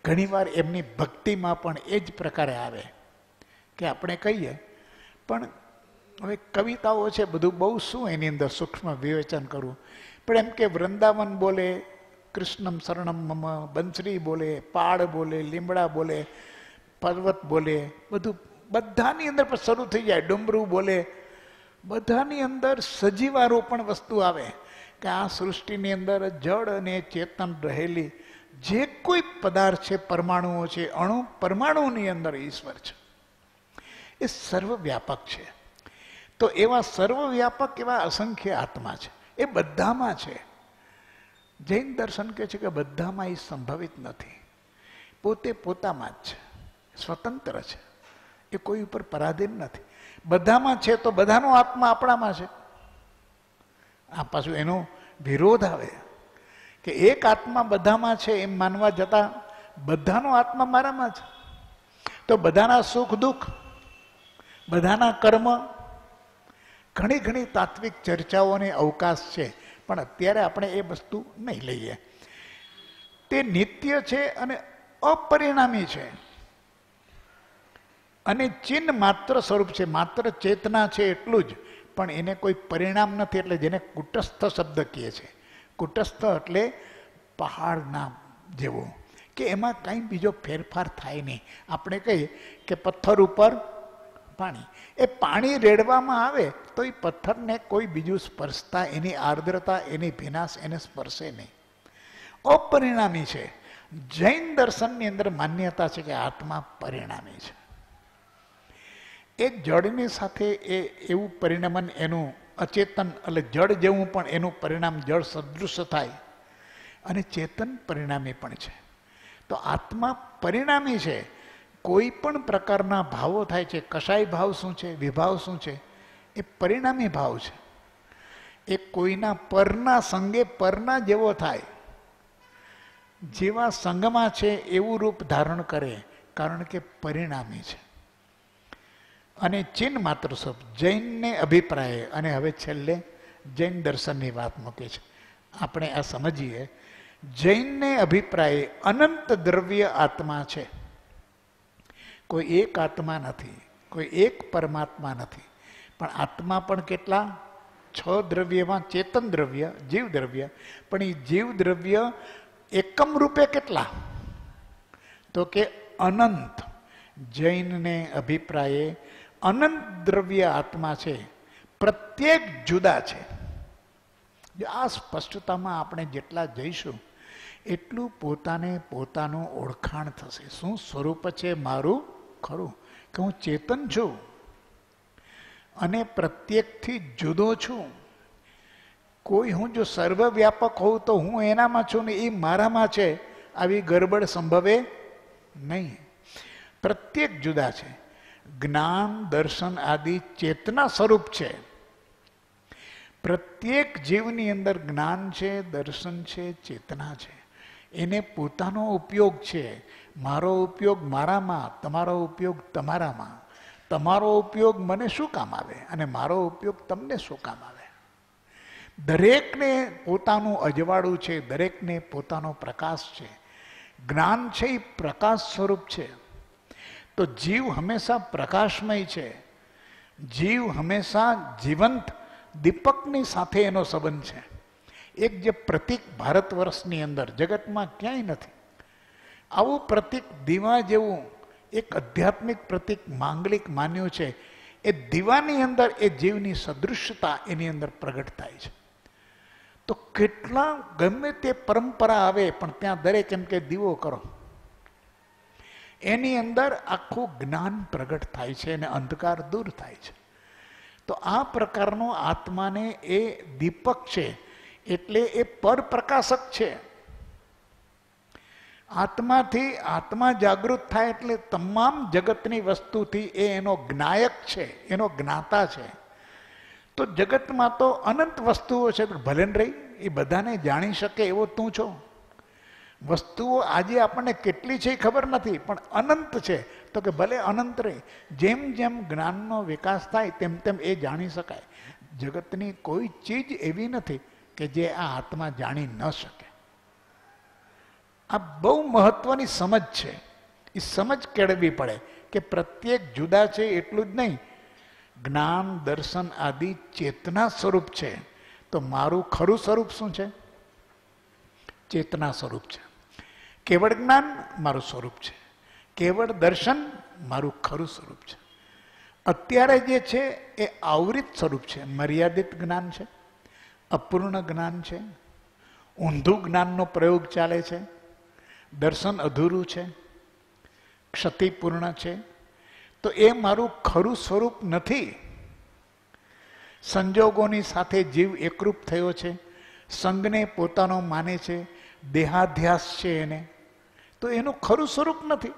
ઘણીવાર એમની ભક્તિમાં પણ એ જ પ્રકારે આવે કે આપણે કહીએ, પણ હવે કવિતાઓ છે, બધું બહુ શું એની અંદર સૂક્ષ્મ વિવેચન કરવું. પણ એમ કે વૃંદાવન બોલે, કૃષ્ણમ શરણમ મમ, બંસરી બોલે, પાળ બોલે, લીમડા બોલે, પર્વત બોલે, બધું બધાની અંદર પણ શરૂ થઈ જાય. ડુમરું બોલે, બધાની અંદર સજીવારોપણ વસ્તુ આવે કે આ સૃષ્ટિની અંદર જળ અને ચેતન રહેલી જે કોઈ પદાર્થ છે, પરમાણુઓ છે, અણુ પરમાણુની અંદર ઈશ્વર છે. એ સર્વવ્યાપક છે. તો એવા સર્વવ્યાપક એવા અસંખ્ય આત્મા છે, એ બધામાં છે. જૈન દર્શન કહે છે કે બધામાં એ સંભવિત નથી, પોતે પોતામાં જ છે, સ્વતંત્ર છે, એ કોઈ ઉપર પરાધીન નથી. બધામાં છે તો બધાનો આત્મા આપણામાં છે. આ પાછું એનો વિરોધ આવે કે એક આત્મા બધામાં છે એમ માનવા જતા બધાનો આત્મા મારામાં છે. તો બધાના સુખ દુઃખ, બધાના કર્મ, ઘણી ઘણી તાત્વિક ચર્ચાઓને અવકાશ છે, પણ અત્યારે આપણે એ વસ્તુ નહીં લઈએ. તે નિત્ય છે અને અપરિણામી છે, અને ચિહ્ન માત્ર સ્વરૂપ છે. માત્ર ચેતના છે એટલું જ, પણ એને કોઈ પરિણામ નથી. એટલે જેને કુટસ્થ શબ્દ કહે છે. કુટસ્થ એટલે પહાડના જેવો, કે એમાં કંઈ બીજો ફેરફાર થાય નહીં. આપણે કહીએ કે પથ્થર ઉપર પાણી, એ પાણી રેડવામાં આવે તો એ પથ્થરને કોઈ બીજું સ્પર્શતા, એની આર્દ્રતા, એની ભીનાશ એને સ્પર્શે નહીં. અપરિણામી છે. જૈન દર્શનની અંદર માન્યતા છે કે આત્મા પરિણામી છે. એ જળની સાથે એ એવું પરિણમન એનું અચેતન એટલે જળ જેવું પણ એનું પરિણામ જળ સદૃશ થાય, અને ચેતન પરિણામી પણ છે. તો આત્મા પરિણામી છે. કોઈ પણ પ્રકારના ભાવો થાય છે. કશાય ભાવ શું છે, વિભાવ શું છે, એ પરિણામી ભાવ છે. એ કોઈના પરના સંગે પરના જેવો થાય. જેવા સંગમાં છે એવું રૂપ ધારણ કરે, કારણ કે પરિણામી છે. અને ચિન્હ માત્ર સ્વરૂપ જૈનને અભિપ્રાય. અને હવે છેલ્લે જૈન દર્શનની વાત મૂકે છે. આપણે આ સમજીએ. જૈનને અભિપ્રાય અનંત દ્રવ્ય આત્મા છે. કોઈ એક આત્મા નથી, કોઈ એક પરમાત્મા નથી. પણ આત્મા પણ કેટલા? 6 દ્રવ્યમાં ચેતન દ્રવ્ય, જીવ દ્રવ્ય. પણ એ જીવ દ્રવ્ય એકમ રૂપે કેટલા? તો કે અનંત. જૈનને અભિપ્રાયે અનંત દ્રવ્ય આત્મા છે, પ્રત્યેક જુદા છે. આ સ્પષ્ટતામાં આપણે જેટલા જઈશું એટલું પોતાનું ઓળખાણ થશે. શું સ્વરૂપ છે મારું ખરું? કે હું ચેતન છું અને પ્રત્યેકથી જુદો છું. કોઈ હું જો સર્વવ્યાપક હોઉં તો હું એનામાં છું ને એ મારામાં છે, આવી ગરબડ સંભવે નહીં. પ્રત્યેક જુદા છે. જ્ઞાન દર્શન આદિ ચેતના સ્વરૂપ છે. પ્રત્યેક જીવની અંદર જ્ઞાન છે, દર્શન છે, ચેતના છે. એને પોતાનો ઉપયોગ છે. મારો ઉપયોગ મારામાં, તમારો ઉપયોગ તમારામાં. તમારો ઉપયોગ મને શું કામ આવે અને મારો ઉપયોગ તમને શું કામ આવે? દરેકને પોતાનું અજવાળું છે, દરેકને પોતાનો પ્રકાશ છે. જ્ઞાન છે એ પ્રકાશ સ્વરૂપ છે. તો જીવ હંમેશા પ્રકાશમય છે. જીવ હંમેશા જીવંત દીપકની સાથે એનો સંબંધ છે. એક જે પ્રતીક ભારત વર્ષની અંદર જગતમાં ક્યાંય નથી. આવું પ્રતીક દીવા જેવું એક આધ્યાત્મિક પ્રતીક માંગલિક માન્યું છે. એ દીવાની અંદર એ જીવની સદૃશ્યતા એની અંદર પ્રગટ થાય છે. તો કેટલા ગમે તે પરંપરા આવે પણ ત્યાં દરેક એમ કે દીવો કરો. એની અંદર આખું જ્ઞાન પ્રગટ થાય છે અને અંધકાર દૂર થાય છે. તો આ પ્રકારનો આત્માને એ દીપક છે, એટલે એ પરપ્રકાશક છે. આત્માથી આત્મા જાગૃત થાય એટલે તમામ જગતની વસ્તુથી એ એનો જ્ઞાયક છે, એનો જ્ઞાતા છે. તો જગતમાં તો અનંત વસ્તુઓ છે, ભલે ને રહી એ બધાને જાણી શકે એવો તું છો. વસ્તુઓ આજે આપણને કેટલી છે એ ખબર નથી, પણ અનંત છે. તો કે ભલે અનંત રહે. જેમ જેમ જ્ઞાનનો વિકાસ થાય તેમ તેમ એ જાણી શકાય. જગતની કોઈ ચીજ એવી નથી કે જે આ આત્મા જાણી ન શકે. આ બહુ મહત્વની સમજ છે. એ સમજ કેળવવી પડે કે પ્રત્યેક જુદા છે એટલું જ નહીં, જ્ઞાન દર્શન આદિ ચેતના સ્વરૂપ છે. તો મારું ખરું સ્વરૂપ શું છે? ચેતના સ્વરૂપ છે. કેવળ જ્ઞાન મારું સ્વરૂપ છે. કેવળ દર્શન મારું ખરું સ્વરૂપ છે. અત્યારે જે છે એ આવરિત સ્વરૂપ છે. મર્યાદિત જ્ઞાન છે, અપૂર્ણ જ્ઞાન છે, ઊંધું જ્ઞાનનો પ્રયોગ ચાલે છે, દર્શન અધૂરું છે, ક્ષતિપૂર્ણ છે. તો એ મારું ખરું સ્વરૂપ નથી. સંજોગોની સાથે જીવ એકરૂપ થયો છે, સંગને પોતાનો માને છે, દેહાધ્યાસ છે એને. તો એનું ખરું સ્વરૂપ નથી.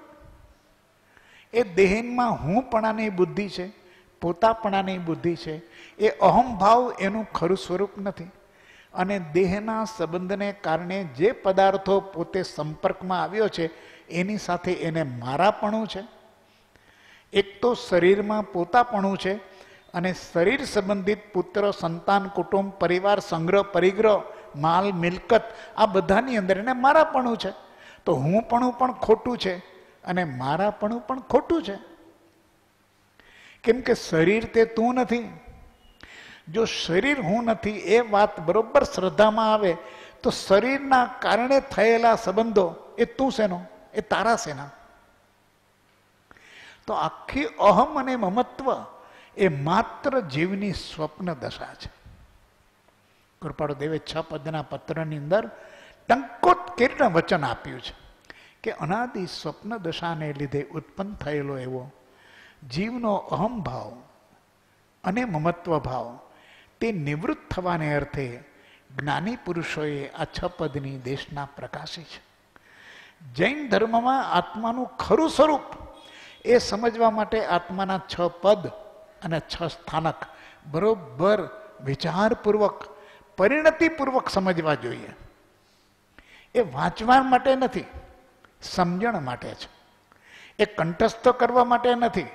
એ દેહમાં હુંપણાની બુદ્ધિ છે, પોતાપણાની બુદ્ધિ છે. એ અહમભાવ એનું ખરું સ્વરૂપ નથી. અને દેહના સંબંધને કારણે જે પદાર્થો પોતે સંપર્કમાં આવ્યો છે એની સાથે એને મારાપણું છે. એક તો શરીરમાં પોતાપણું છે, અને શરીર સંબંધિત પુત્ર સંતાન કુટુંબ પરિવાર સંગ્રહ પરિગ્રહ માલ મિલકત આ બધાની અંદર એને મારાપણું છે. તો હુંપણું પણ ખોટું છે અને મારાપણું પણ ખોટું છે. કેમ કે શરીર તે તું નથી. જો શરીર હું નથી એ વાત બરોબર શ્રદ્ધામાં આવે તો શરીરના કારણે થયેલા સંબંધો એ તું શેનો? એ તારા શેના? તો આખી અહમ અને મમત્વ એ માત્ર જીવની સ્વપ્ન દશા છે. કૃપાળુ દેવે 6 પદના પત્રની અંદર ટંકોત્કીર્ણ વચન આપ્યું છે કે અનાદિ સ્વપ્ન દશાને લીધે ઉત્પન્ન થયેલો એવો જીવનો અહમ ભાવ અને મમત્વ ભાવ તે નિવૃત્ત થવાને અર્થે જ્ઞાની પુરુષોએ આ 6 પદની દેશના પ્રકાશી છે. જૈન ધર્મમાં આત્માનું ખરું સ્વરૂપ એ સમજવા માટે આત્માના 6 પદ અને 6 સ્થાનક બરોબર વિચારપૂર્વક પરિણતિપૂર્વક સમજવા જોઈએ. એ વાંચવા માટે નથી, સમજણ માટે છે. એ કંઠસ્થ કરવા માટે નથી,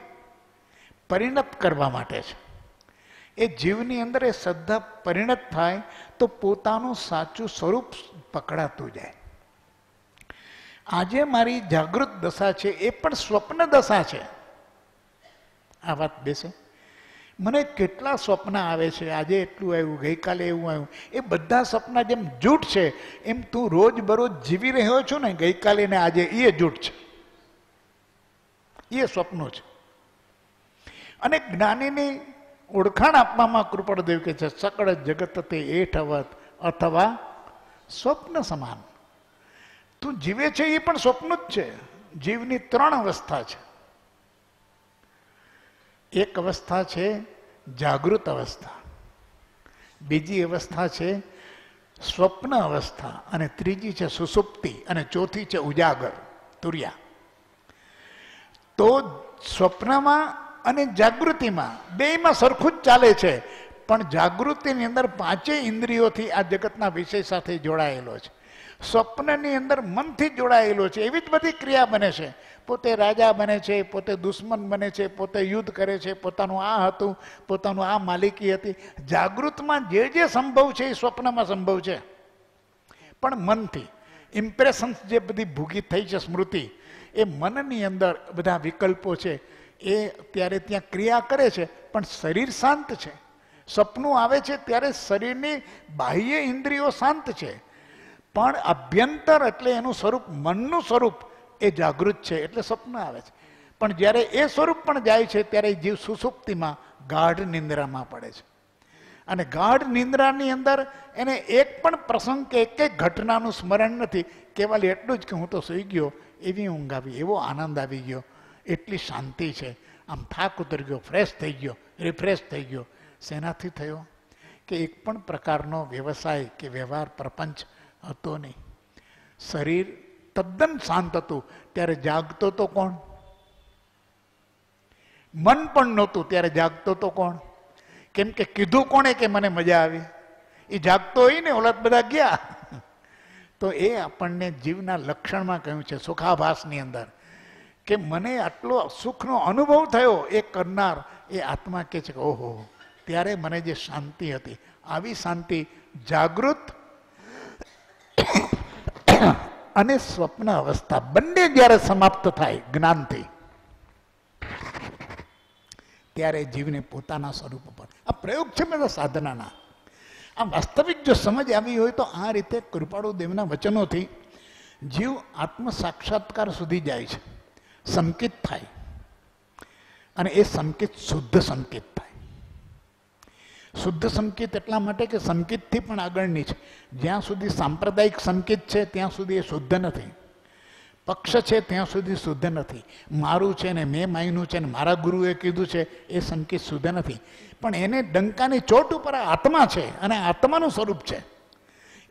પરિણત કરવા માટે છે. એ જીવની અંદર એ શ્રદ્ધા પરિણત થાય તો પોતાનું સાચું સ્વરૂપ પકડાતું જાય. આજે મારી જાગૃત દશા છે એ પણ સ્વપ્ન દશા છે. આ વાત બેસે. મને કેટલા સ્વપ્ન આવે છે, આજે એટલું આવ્યું, ગઈકાલે એવું આવ્યું. એ બધા સપના જેમ જૂઠ છે એમ તું રોજ બરોજ જીવી રહ્યો છો ને, ગઈકાલે ને આજે, એ જૂઠ છે, એ સ્વપ્નો છે. અને જ્ઞાનીની ઓળખાણ આપવામાં કૃપાળુદેવ કે છે, સકળ જગત તે એઠવત અથવા સ્વપ્ન સમાન. તું જીવે છે એ પણ સ્વપ્ન જ છે. જીવની 3 અવસ્થા છે. એક અવસ્થા છે જાગૃત અવસ્થા, બીજી અવસ્થા છે સ્વપ્ન અવસ્થા, અને ત્રીજી છે સુષુપ્તિ, અને ચોથી છે ઉજાગર, તુર્યા. તો સ્વપ્નમાં અને જાગૃતિમાં બેયમાં સરખું જ ચાલે છે, પણ જાગૃતિની અંદર 5 ઇન્દ્રિયોથી આ જગતના વિષય સાથે જોડાયેલો છે. સ્વપ્નની અંદર મનથી જોડાયેલો છે. એવી જ બધી ક્રિયા બને છે. પોતે રાજા બને છે, પોતે દુશ્મન બને છે, પોતે યુદ્ધ કરે છે, પોતાનું આ હતું, પોતાનું આ માલિકી હતી. જાગૃતમાં જે જે સંભવ છે એ સ્વપ્નમાં સંભવ છે, પણ મનથી. ઇમ્પ્રેશન્સ જે બધી ભૂગી થઈ છે, સ્મૃતિ, એ મનની અંદર બધા વિકલ્પો છે, એ ત્યારે ત્યાં ક્રિયા કરે છે, પણ શરીર શાંત છે. સપનું આવે છે ત્યારે શરીરની બાહ્ય ઇન્દ્રિયો શાંત છે, પણ અભ્યંતર એટલે એનું સ્વરૂપ, મનનું સ્વરૂપ એ જાગૃત છે, એટલે સપનું આવે છે. પણ જ્યારે એ સ્વરૂપ પણ જાય છે ત્યારે જીવ સુષુપ્તિમાં ગાઢ નિંદ્રામાં પડે છે. અને ગાઢ નિંદ્રાની અંદર એને એક પણ પ્રસંગ કે એક ઘટનાનું સ્મરણ નથી. કેવલ એટલું જ કે હું તો સૂઈ ગયો, એવી ઊંઘ આવી, એવો આનંદ આવી ગયો, એટલી શાંતિ છે, આમ થાક ઉતરી ગયો, ફ્રેશ થઈ ગયો, રિફ્રેશ થઈ ગયો. શેનાથી થયો? કે એક પણ પ્રકારનો વ્યવસાય કે વ્યવહાર પ્રપંચ હતો નહીં. શરીર તદ્દન શાંત હતું. ત્યારે જાગતો તો કોણ? મન પણ નહોતું ત્યારે જાગતો તો કોણ? કેમ કે કીધું કોણે કે મને મજા આવી? એ જાગતો હોય ને, ઓલા બધા ગયા. તો એ આપણને જીવના લક્ષણમાં કહ્યું છે, સુખાભાસની અંદર, કે મને આટલો સુખનો અનુભવ થયો. એ કરનાર એ આત્મા કહે છે કે ઓહો, ત્યારે મને જે શાંતિ હતી, આવી શાંતિ જાગૃત અને સ્વપ્ન અવસ્થા બંને જ્યારે સમાપ્ત થાય જ્ઞાનથી, ત્યારે જીવને પોતાના સ્વરૂપ પર. આ પ્રયોગ છે બધા સાધનાના. આ વાસ્તવિક જો સમજ આવી હોય તો આ રીતે કૃપાળુદેવના વચનોથી જીવ આત્મ સાક્ષાત્કાર સુધી જાય છે, સંકિત થાય, અને એ સંકિત શુદ્ધ સંકિત થાય. શુદ્ધ સંકેત એટલા માટે કે સંકેતથી પણ આગળની છે. જ્યાં સુધી સાંપ્રદાયિક સંકેત છે ત્યાં સુધી એ શુદ્ધ નથી. પક્ષ છે ત્યાં સુધી શુદ્ધ નથી. મારું છે ને મેં માયનું છે ને મારા ગુરુએ કીધું છે, એ સંકેત શુદ્ધ નથી. પણ એને ડંકાની ચોટ ઉપર આત્મા છે અને આત્માનું સ્વરૂપ છે.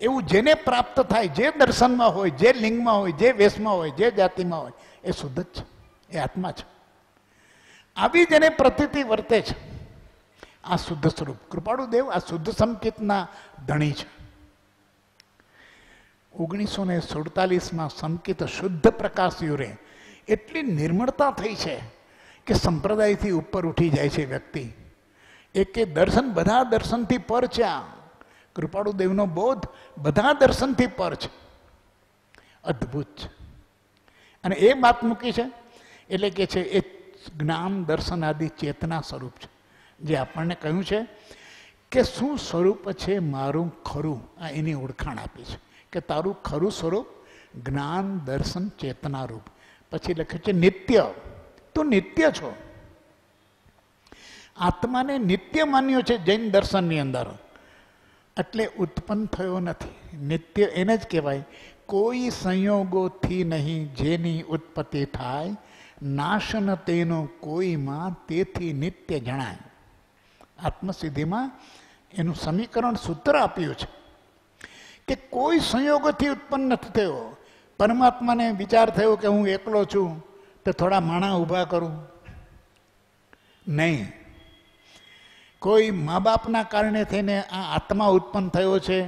એવું જેને પ્રાપ્ત થાય, જે દર્શનમાં હોય, જે લિંગમાં હોય, જે વેશમાં હોય, જે જાતિમાં હોય, એ શુદ્ધ જ છે, એ આત્મા છે. આવી જેને પ્રતીતિ વર્તે છે, આ શુદ્ધ સ્વરૂપ. કૃપાળુદેવ આ શુદ્ધ સંકેતના ધણી છે. 1947માં સંકેત શુદ્ધ પ્રકાશ યુરે એટલી નિર્મળતા થઈ છે કે સંપ્રદાયથી ઉપર ઉઠી જાય છે વ્યક્તિ. એકે દર્શન, બધા દર્શનથી પર છે. આ કૃપાળુદેવનો બોધ બધા દર્શનથી પર છે. અદ્ભુત છે. અને એ વાત મૂકી છે એટલે કે છે એ જ્ઞાન દર્શન આદિ ચેતના સ્વરૂપ છે. જે આપણને કહ્યું છે કે શું સ્વરૂપ છે મારું ખરું, આ એની ઓળખાણ આપી છે કે તારું ખરું સ્વરૂપ જ્ઞાન દર્શન ચેતના રૂપ. પછી લખે છે નિત્ય, તું નિત્ય છો. આત્માને નિત્ય માન્યો છે જૈન દર્શનની અંદર, એટલે ઉત્પન્ન થયો નથી. નિત્ય એને જ કહેવાય, કોઈ સંયોગોથી નહીં જેની ઉત્પત્તિ થાય, નાશન તેનો કોઈમાં તેથી નિત્ય જણાય. આત્મસિદ્ધિમાં એનું સમીકરણ સૂત્ર આપ્યું છે કે કોઈ સંયોગોથી ઉત્પન્ન નથી થયો. પરમાત્માને વિચાર થયો કે હું એકલો છું તો થોડા માણા ઊભા કરું, નહીં. કોઈ મા બાપના કારણે થઈને આ આત્મા ઉત્પન્ન થયો છે,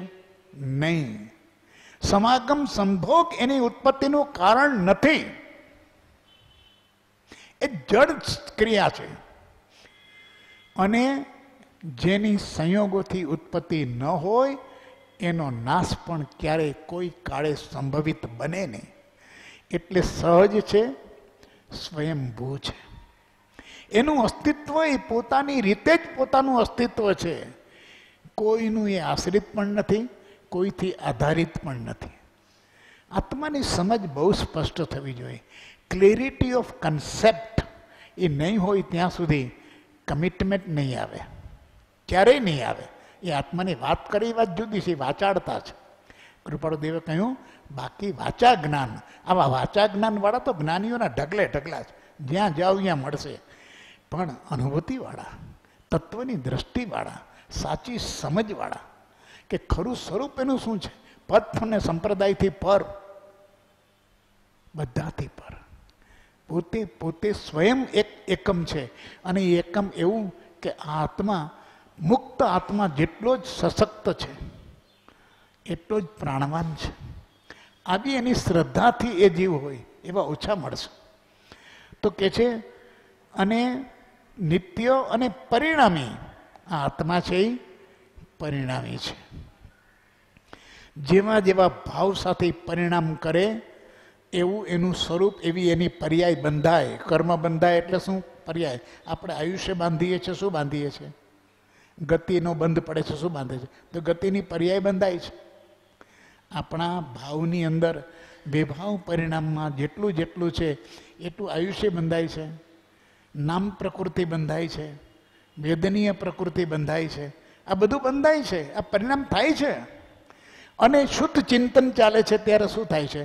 નહીં. સમાગમ સંભોગ એની ઉત્પત્તિનું કારણ નથી. એ જડ ક્રિયા છે. અને જેની સંયોગોથી ઉત્પત્તિ ન હોય એનો નાશ પણ ક્યારેય કોઈ કાળે સંભવિત બને નહીં. એટલે સહજ છે, સ્વયંભૂ છે. એનું અસ્તિત્વ એ પોતાની રીતે જ પોતાનું અસ્તિત્વ છે. કોઈનું એ આશ્રિત પણ નથી, કોઈથી આધારિત પણ નથી. આત્માની સમજ બહુ સ્પષ્ટ થવી જોઈએ. ક્લેરિટી ઓફ કન્સેપ્ટ એ નહીં હોય ત્યાં સુધી કમિટમેન્ટ નહીં આવે, ક્યારેય નહીં આવે. એ આત્માની વાત કરી વાત જુદી છે, વાચાડતા છે. કૃપાળુદેવે કહ્યું બાકી વાચા જ્ઞાન, આવા વાચા જ્ઞાનવાળા તો જ્ઞાનીઓના ઢગલે ઢગલા છે, જ્યાં જાઓ ત્યાં મળશે. પણ અનુભૂતિવાળા, તત્વની દ્રષ્ટિવાળા, સાચી સમજવાળા કે ખરું સ્વરૂપ એનું શું છે, પદ અને સંપ્રદાયથી પર, બધાથી પર, પોતે પોતે સ્વયં એક એકમ છે. અને એ એકમ એવું કે આ આત્મા, મુક્ત આત્મા જેટલો જ સશક્ત છે એટલો જ પ્રાણવાન છે. આવી એની શ્રદ્ધાથી એ જીવ હોય એવા ઓછા મળશે. તો કે છે અને નિત્ય અને પરિણામી આ આત્મા છે એ પરિણામી છે. જેવા જેવા ભાવ સાથે પરિણામ કરે એવું એનું સ્વરૂપ, એવી એની પર્યાય બંધાય. કર્મ બંધાય એટલે શું? પર્યાય. આપણે આયુષ્ય બાંધીએ છીએ, શું બાંધીએ છીએ? ગતિનો બંધ પડે છે, શું બાંધે છે? તો ગતિની પર્યાય બંધાય છે. આપણા ભાવની અંદર વિભાવ પરિણામમાં જેટલું જેટલું છે એટલું આયુષ્ય બંધાય છે, નામ પ્રકૃતિ બંધાય છે, વેદનીય પ્રકૃતિ બંધાય છે. આ બધું બંધાય છે, આ પરિણામ થાય છે. અને શુદ્ધ ચિંતન ચાલે છે ત્યારે શું થાય છે?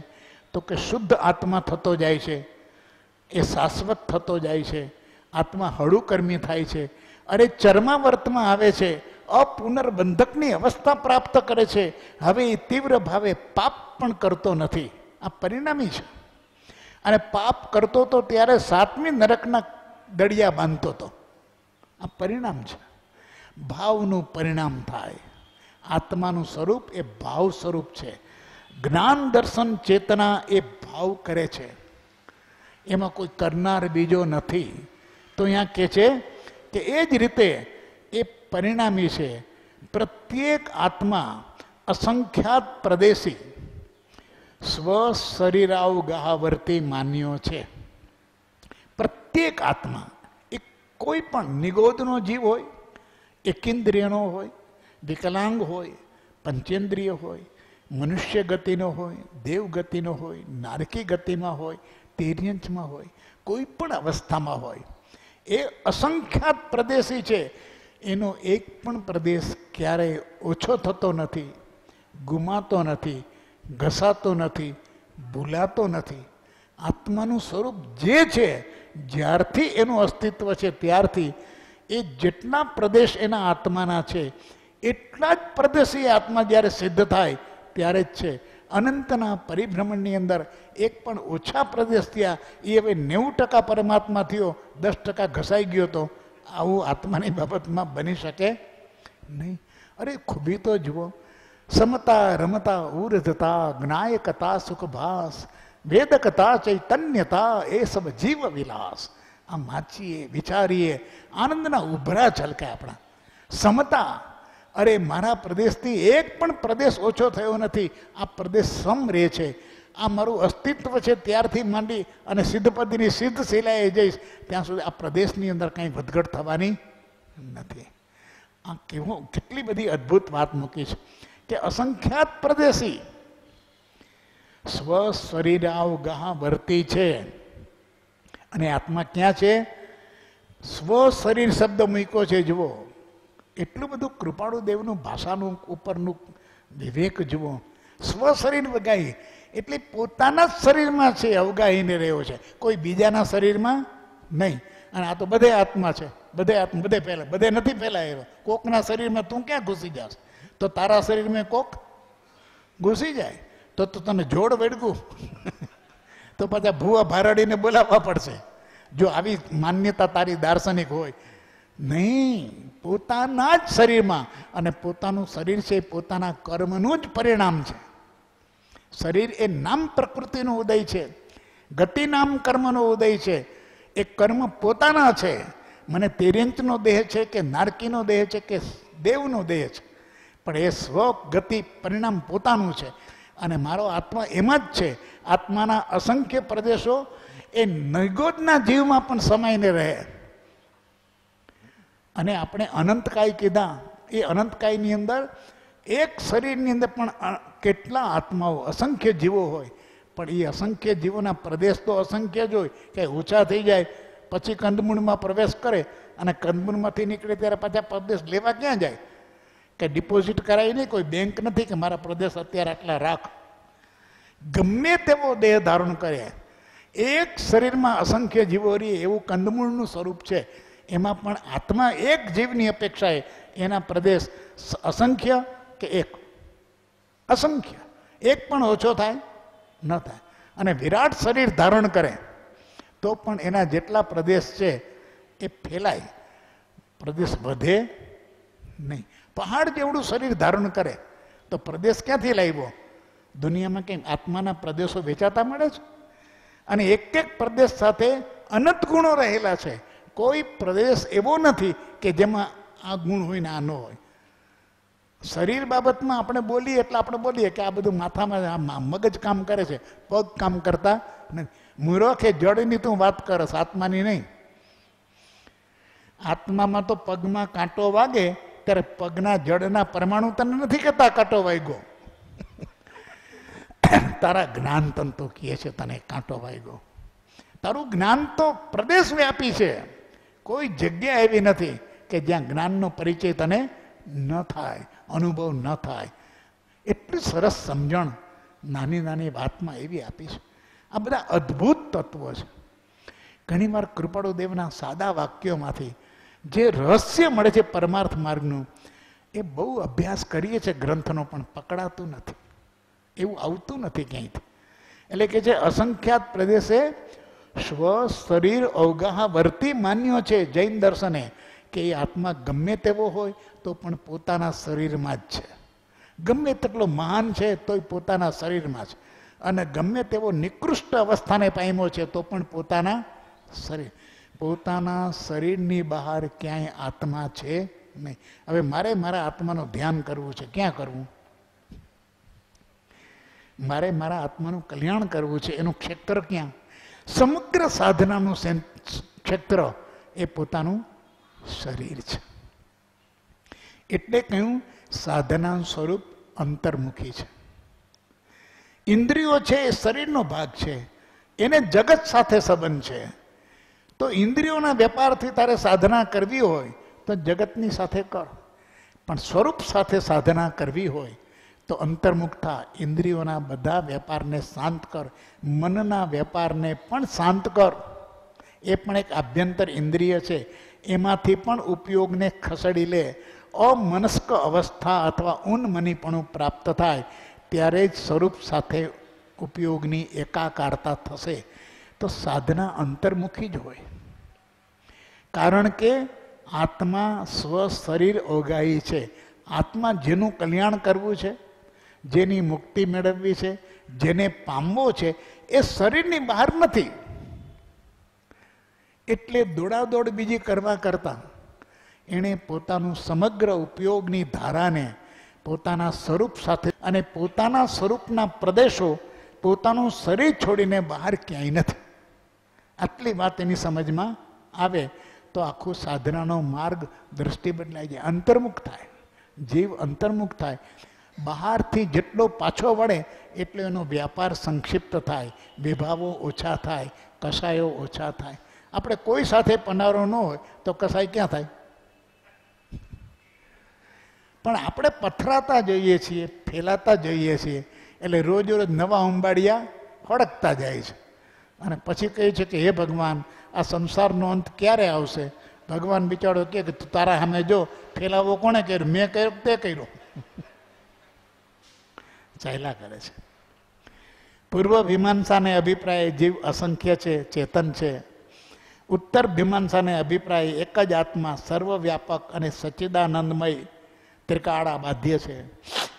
તો કે શુદ્ધ આત્મા થતો જાય છે, એ શાશ્વત થતો જાય છે. આત્મા હળુકર્મી થાય છે. અરે ચર્માવર્તમાં આવે છે, અપુનર્બંધકની અવસ્થા પ્રાપ્ત કરે છે. હવે એ તીવ્ર ભાવે પાપ પણ કરતો નથી. આ પરિણામી છે. અને પાપ કરતો તો ત્યારે 7મી નરકના દળિયા બાંધતો હતો. આ પરિણામ છે. ભાવનું પરિણામ થાય. આત્માનું સ્વરૂપ એ ભાવ સ્વરૂપ છે. જ્ઞાન દર્શન ચેતના એ ભાવ કરે છે, એમાં કોઈ કરનાર બીજો નથી. તો અહીંયા કહે છે કે એ જ રીતે એ પરિણામી છે. પ્રત્યેક આત્મા અસંખ્યાત પ્રદેશી સ્વ શરીરાવગાહવર્તી માન્યો છે. પ્રત્યેક આત્મા એ કોઈ પણ નિગોદનો જીવ હોય, એકેન્દ્રિયનો હોય, વિકલાંગ હોય, પંચેન્દ્રિય હોય, મનુષ્ય ગતિનો હોય, દેવ ગતિનો હોય, નારકી ગતિમાં હોય, તિર્યંચમાં હોય, કોઈ પણ અવસ્થામાં હોય, એ અસંખ્યાત પ્રદેશી છે. એનો એક પણ પ્રદેશ ક્યારેય ઓછો થતો નથી, ગુમાતો નથી, ઘસાતો નથી, ભૂલાતો નથી. આત્માનું સ્વરૂપ જે છે, જ્યારથી એનું અસ્તિત્વ છે ત્યારથી એ જેટલા પ્રદેશ એના આત્માના છે એટલા જ પ્રદેશી આત્મા જ્યારે સિદ્ધ થાય ત્યારે જ છે. અનંતના પરિભ્રમણની અંદર એક પણ ઓછા પ્રદેશ થયા, એ હવે 90% પરમાત્મા થયો, 10% ઘસાઈ ગયો. તો આવું આત્માની બાબતમાં બની શકે નહીં. અરે ખૂબી તો જુઓ, સમતા રમતા ઉર્ધતા જ્ઞાયકતા સુખભાસ વેદકતા ચૈતન્યતા એ સબ જીવ વિલાસ. આ વાંચીએ, વિચારીએ, આનંદના ઉભરા છલકે આપણા. સમતા, અરે મારા પ્રદેશથી એક પણ પ્રદેશ ઓછો થયો નથી. આ પ્રદેશ સમ રહે છે. આ મારું અસ્તિત્વ છે ત્યારથી માંડી અને સિદ્ધપદની સિદ્ધ શિલાએ જઈશ ત્યાં સુધી આ પ્રદેશની અંદર કંઈ વધઘટ થવાની નથી. આ કેવું, કેટલી બધી અદ્ભુત વાત મૂકી છે કે અસંખ્યાત પ્રદેશી સ્વ શરીરાવગાહ વર્તી છે. અને આત્મા ક્યાં છે? સ્વ શરીર શબ્દ મૂક્યો છે. જુઓ, એટલું બધું કૃપાળુ દેવનું ભાષાનું ઉપરનું વિવેક જુઓ. સ્વ શરીર વગાઈ એટલે પોતાના જ શરીરમાં છે, અવગાહીને રહ્યો છે, કોઈ બીજાના શરીરમાં નહીં. અને આ તો બધે આત્મા છે, બધે આત્મા, બધે ફેલાય, બધે નથી ફેલાયેલો. કોકના શરીરમાં તું ક્યાં ઘૂસી જાશ? તો તારા શરીરમાં કોક ઘૂસી જાય તો તને જોડ વેડગું તો પાછા ભૂવા ભારાડીને બોલાવવા પડશે, જો આવી માન્યતા તારી દાર્શનિક હોય. નહીં, પોતાના જ શરીરમાં. અને પોતાનું શરીર છે પોતાના કર્મનું જ પરિણામ છે. શરીર એ નામ પ્રકૃતિનો ઉદય છે, ગતિ નામ કર્મનો ઉદય છે. એ કર્મ પોતાના છે. મને તિર્યંચનો દેહ છે કે નારકીનો દેહ છે કે દેવનો દેહ છે, પણ એ સ્વ ગતિ પરિણામ પોતાનું છે. અને મારો આત્મા એમાં જ છે. આત્માના અસંખ્ય પ્રદેશો એ નિગોદના જીવમાં પણ સમાઈને રહે. અને આપણે અનંતકાય કીધા, એ અનંતકાયની અંદર એક શરીરની અંદર પણ કેટલા આત્માઓ અસંખ્ય જીવો હોય, પણ એ અસંખ્ય જીવોના પ્રદેશ તો અસંખ્ય જ હોય. કે ઓછા થઈ જાય પછી કંદમૂળમાં પ્રવેશ કરે, અને કંદમૂળમાંથી નીકળે ત્યારે પાછા પ્રદેશ લેવા ક્યાં જાય? કે ડિપોઝિટ કરાય નહીં, કોઈ બેંક નથી કે મારા પ્રદેશ અત્યારે આટલા રાખ. ગમે તેવો દેહ ધારણ કરે, એક શરીરમાં અસંખ્ય જીવો રહે એવું કંદમૂળનું સ્વરૂપ છે. એમાં પણ આત્મા એક જીવની અપેક્ષાએ એના પ્રદેશ અસંખ્ય કે એક? અસંખ્ય. એક પણ ઓછો થાય ન થાય. અને વિરાટ શરીર ધારણ કરે તો પણ એના જેટલા પ્રદેશ છે એ ફેલાય, પ્રદેશ વધે નહીં. પહાડ જેવડું શરીર ધારણ કરે તો પ્રદેશ ક્યાંથી લાવ્યો? દુનિયામાં કેમ આત્માના પ્રદેશો વેચાતા મળે છે? અને એક એક પ્રદેશ સાથે અનંત ગુણો રહેલા છે. કોઈ પ્રદેશ એવો નથી કે જેમાં આ ગુણ હોય ને આ ન હોય. શરીર બાબતમાં આપણે બોલીએ એટલે આપણે બોલીએ કે આ બધું માથામાં મગજ કામ કરે છે, પગ કામ કરતા નથી. મૂર્ખ એ જડની તું વાત કરસ, આત્માની નહીં. આત્મામાં તો પગમાં કાંટો વાગે ત્યારે પગના જડના પરમાણુ તને નથી કહેતા કાંટો વાગ્યો. તારા જ્ઞાન તંતુ કહે છે તને કાંટો વાગ્યો. તારું જ્ઞાન તો પ્રદેશ વ્યાપી છે. કોઈ જગ્યા એવી નથી કે જ્યાં જ્ઞાનનો પરિચય તને ન થાય, અનુભવ ન થાય. એટલી સરસ સમજણ નાની નાની વાતમાં એવી આપી છે. આ બધા અદ્ભુત તત્વો છે. ઘણીવાર કૃપાળુદેવના સાદા વાક્યોમાંથી જે રહસ્ય મળે છે પરમાર્થ માર્ગનું, એ બહુ અભ્યાસ કરીએ છીએ ગ્રંથનો, પણ પકડાતું નથી. એવું આવતું નથી ક્યાંયથી. એટલે કે જે અસંખ્યાત પ્રદેશે સ્વ શરીર અવગાહ વર્તી માન્યો છે જૈન દર્શને, કે એ આત્મા ગમે તેવો હોય તો પણ પોતાના શરીરમાં જ છે. ગમે તેટલો મહાન છે તોય પોતાના શરીરમાં છે. અને ગમે તેવો નિકૃષ્ટ અવસ્થાને પામ્યો છે તો પણ પોતાના શરીર. પોતાના શરીરની બહાર ક્યાંય આત્મા છે નહીં. હવે મારે મારા આત્માનું ધ્યાન કરવું છે, ક્યાં કરવું? મારે મારા આત્માનું કલ્યાણ કરવું છે, એનું ક્ષેત્ર ક્યાં? સમગ્ર સાધનાનું ક્ષેત્ર એ પોતાનું શરીર છે. એટલે કહ્યું સાધના સ્વરૂપ અંતર્મુખી છે. ઇન્દ્રિયો છે એ શરીરનો ભાગ છે, એને જગત સાથે સંબંધ છે. તો ઇન્દ્રિયોના વેપારથી તારે સાધના કરવી હોય તો જગતની સાથે કર, પણ સ્વરૂપ સાથે સાધના કરવી હોય તો અંતર્મુખતા ઇન્દ્રિયોના બધા વેપારને શાંત કર, મનના વેપારને પણ શાંત કર. એ પણ એક આભ્યંતર ઇન્દ્રિય છે, એમાંથી પણ ઉપયોગને ખસેડી લે. અમનસ્ક અવસ્થા અથવા ઉન્મનીપણું પ્રાપ્ત થાય ત્યારે જ સ્વરૂપ સાથે ઉપયોગની એકાકારતા થશે. તો સાધના અંતર્મુખી જ હોય. કારણ કે આત્મા સ્વ શરીર ઓગાઈ છે. આત્મા જેનું કલ્યાણ કરવું છે, જેની મુક્તિ મેળવવી છે, જેને પામવો છે, એ શરીરની બહાર નથી. એટલે દોડાદોડ બીજી કરવા કરતા એણે પોતાનું સમગ્ર ઉપયોગની ધારાને પોતાના સ્વરૂપ સાથે, અને પોતાના સ્વરૂપના પ્રદેશો પોતાનું શરીર છોડીને બહાર ક્યાંય નથી. આટલી વાત એની સમજમાં આવે તો આખું સાધનાનો માર્ગ દ્રષ્ટિ બદલાઈ જાય. અંતર્મુખ થાય, જીવ અંતર્મુખ થાય. બહારથી જેટલો પાછો વળે એટલો એનો વ્યાપાર સંક્ષિપ્ત થાય, વિભાવો ઓછા થાય, કસાયો ઓછા થાય. આપણે કોઈ સાથે પનારો ન હોય તો કસાય ક્યાં થાય? પણ આપણે પથરાતા જઈએ છીએ, ફેલાતા જઈએ છીએ, એટલે રોજ રોજ નવા ઉંબાડિયા હળકતા જાય છે. અને પછી કહે છે કે હે ભગવાન, આ સંસારનો અંત ક્યારે આવશે? ભગવાન બિચારો કે તું તારા સામે જો, ફેલાવો કોણે કર્યો? મેં કર્યો, તે કર્યો. ચાલ્યા કરે છે. પૂર્વ મીમાંસાને અભિપ્રાય જીવ અસંખ્ય છે, ચેતન છે. ઉત્તર મીમાંસાને અભિપ્રાય એક જ આત્મા સર્વવ્યાપક અને સચ્ચિદાનંદમય ત્રિકાળા બાધ્ય છે.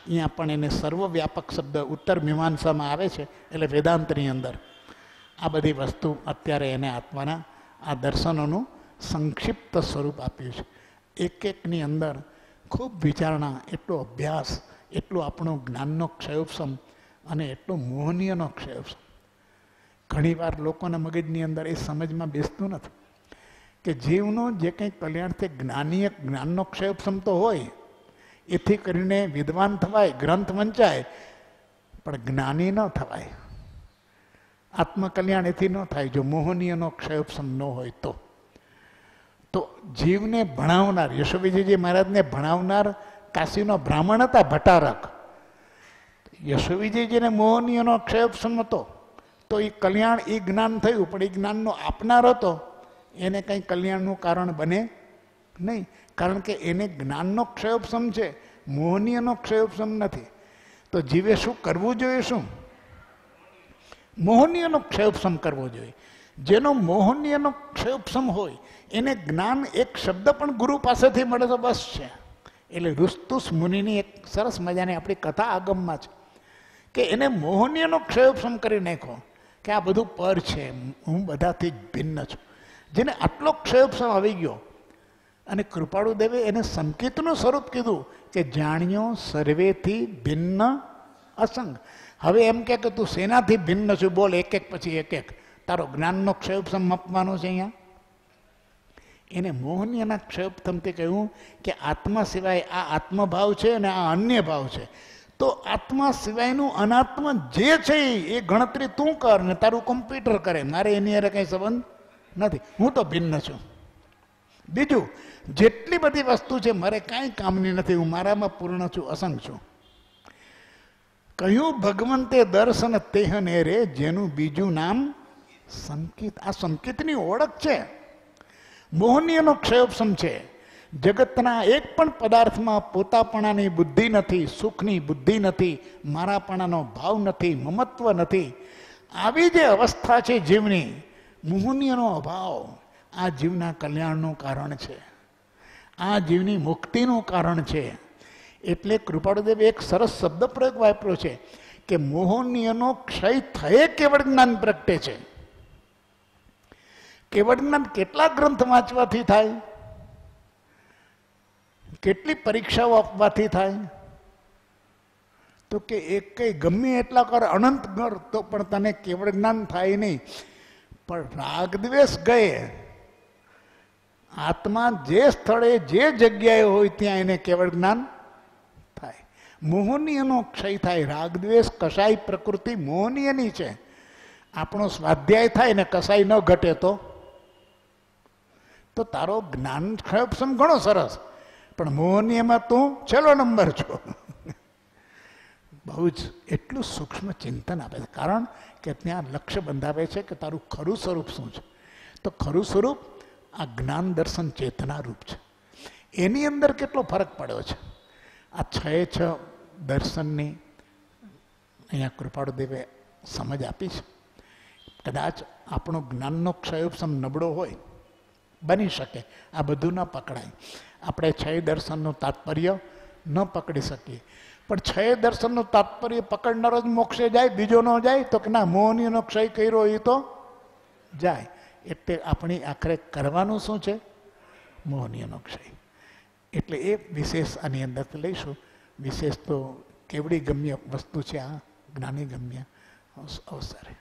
અહીંયા પણ એને સર્વવ્યાપક શબ્દ ઉત્તર મીમાંસામાં આવે છે, એટલે વેદાંતની અંદર આ બધી વસ્તુ અત્યારે એને આત્માના આ દર્શનોનું સંક્ષિપ્ત સ્વરૂપ આપ્યું છે. એક એકની અંદર ખૂબ વિચારણા, એટલો અભ્યાસ, એટલો આપણો જ્ઞાનનો ક્ષયોપશમ અને એટલો મોહનીયનો ક્ષયોપશમ. ઘણીવાર લોકોના મગજની અંદર એ સમજમાં બેસતું નથી કે જીવનો જે કંઈ કલ્યાણ છે જ્ઞાનીય જ્ઞાનનો ક્ષયોપશમ તો હોય, એથી કરીને વિદ્વાન થવાય, ગ્રંથ વંચાય, પણ જ્ઞાની ન થવાય. આત્મકલ્યાણ એથી ન થાય જો મોહનીયનો ક્ષયોપશમ ન હોય તો જીવને ભણાવનાર, યશોવિજયજી મહારાજને ભણાવનાર કાશીનો બ્રાહ્મણ હતા ભટ્ટારક. યશોવિજયજીને મોહનીયનો ક્ષયોપશમ હતો તો એ કલ્યાણ, એ જ્ઞાન થયું, પણ એ જ્ઞાનનો આપનાર હતો એને કંઈ કલ્યાણનું કારણ બને નહીં, કારણ કે એને જ્ઞાનનો ક્ષયોપશમ છે, મોહનીયનો ક્ષયોપશમ નથી. તો જીવે શું કરવું જોઈએ? શું મોહનીયનો ક્ષયોપશમ કરવો જોઈએ. જેનો મોહનીયનો ક્ષયોપશમ હોય એને જ્ઞાન એક શબ્દ પણ ગુરુ પાસેથી મળે તો બસ છે. એટલે રુસ્તુસ મુનિની એક સરસ મજાની આપણી કથા આગમમાં છે કે એને મોહનીયનો ક્ષયોપશમ કરી નાખ્યો કે આ બધું પર છે, હું બધાથી જ ભિન્ન છું. જેને આટલો ક્ષયોપશમ આવી ગયો, અને કૃપાળુદેવે એને સંકેતનું સ્વરૂપ કીધું કે જાણ્યો સર્વેથી ભિન્ન અસંગ. હવે એમ કે તું શેનાથી ભિન્ન છું, બોલ એક એક પછી એક એક. તારો જ્ઞાનનો ક્ષયોપશમ માપવાનો છે અહીંયા. એને મોહનીયના ક્ષયોપશમથી કહ્યું કે આત્મા સિવાય આ આત્મભાવ છે અને આ અન્ય ભાવ છે. તો આત્મા સિવાયનું અનાત્મા જે છે એ ગણતરી તું કર ને તારું કમ્પ્યુટર કરે, મારે એની હારે કંઈ સંબંધ નથી, હું તો ભિન્ન છું. બીજું, જેટલી બધી વસ્તુ છે મારે કાંઈ કામની નથી, હું મારામાં પૂર્ણ છું, અસંગ છું. કહ્યું ભગવંતે દર્શન તેહને રે, જેનું બીજું નામ સંકિત. આ સંકિતની ઓળખ છે, મોહનીયનો ક્ષયોપશમ છે. જગતના એક પણ પદાર્થમાં પોતાપણાની બુદ્ધિ નથી, સુખની બુદ્ધિ નથી, મારાપણાનો ભાવ નથી, મમત્વ નથી. આવી જે અવસ્થા છે જીવની, મોહનીયનો અભાવ, આ જીવના કલ્યાણનું કારણ છે, આ જીવની મુક્તિનું કારણ છે. એટલે કૃપાળુદેવે એક સરસ શબ્દ પ્રયોગ વાપર્યો છે કે મોહનીયનો ક્ષય થયે કેવળ જ્ઞાન પ્રગટે છે. કેવળ જ્ઞાન કેટલા ગ્રંથ વાંચવાથી થાય, કેટલી પરીક્ષાઓ આપવાથી થાય? તો કે એક કઈ ગમે એટલા કર, અનંત કર, તો પણ તને કેવળ જ્ઞાન થાય નહીં. પણ રાગદ્વેષ ગયે આત્મા જે સ્થળે જે જગ્યાએ હોય ત્યાં એને કેવળ જ્ઞાન થાય. મોહનીયનો ક્ષય થાય. રાગદ્વેષ કસાય પ્રકૃતિ મોહનીયની છે. આપણો સ્વાધ્યાય થાય ને કસાય ન ઘટે તો તારો જ્ઞાન ક્ષયોપશમ ઘણો સરસ, પણ મોહનીયમાં તું છેલ્લો નંબર છો. બહુ જ એટલું સૂક્ષ્મ ચિંતન આપે છે, કારણ કે ત્યાં લક્ષ્ય બંધાવે છે કે તારું ખરું સ્વરૂપ શું છે. તો ખરું સ્વરૂપ આ જ્ઞાન દર્શન ચેતના રૂપ છે. એની અંદર કેટલો ફરક પડ્યો છે. આ 6 દર્શનની અહીંયા કૃપાળુદેવે સમજ આપી છે. કદાચ આપણો જ્ઞાનનો ક્ષયોપશમ નબળો હોય, બની શકે આ બધું ન પકડાય, આપણે 6 દર્શનનું તાત્પર્ય ન પકડી શકીએ. પણ 6 દર્શનનું તાત્પર્ય પકડનારો જ મોક્ષે જાય, બીજો ન જાય? તો કે ના, મોહનીયનો ક્ષય કર્યો એ તો જાય. એટલે આપણી આખરે કરવાનું શું છે? મોહનીયનો ક્ષય. એટલે એ વિશેષ આની અંદરથી લઈશું. વિશેષ તો કેવડી ગમ્ય વસ્તુ છે આ જ્ઞાની ગમ્ય અવસરે.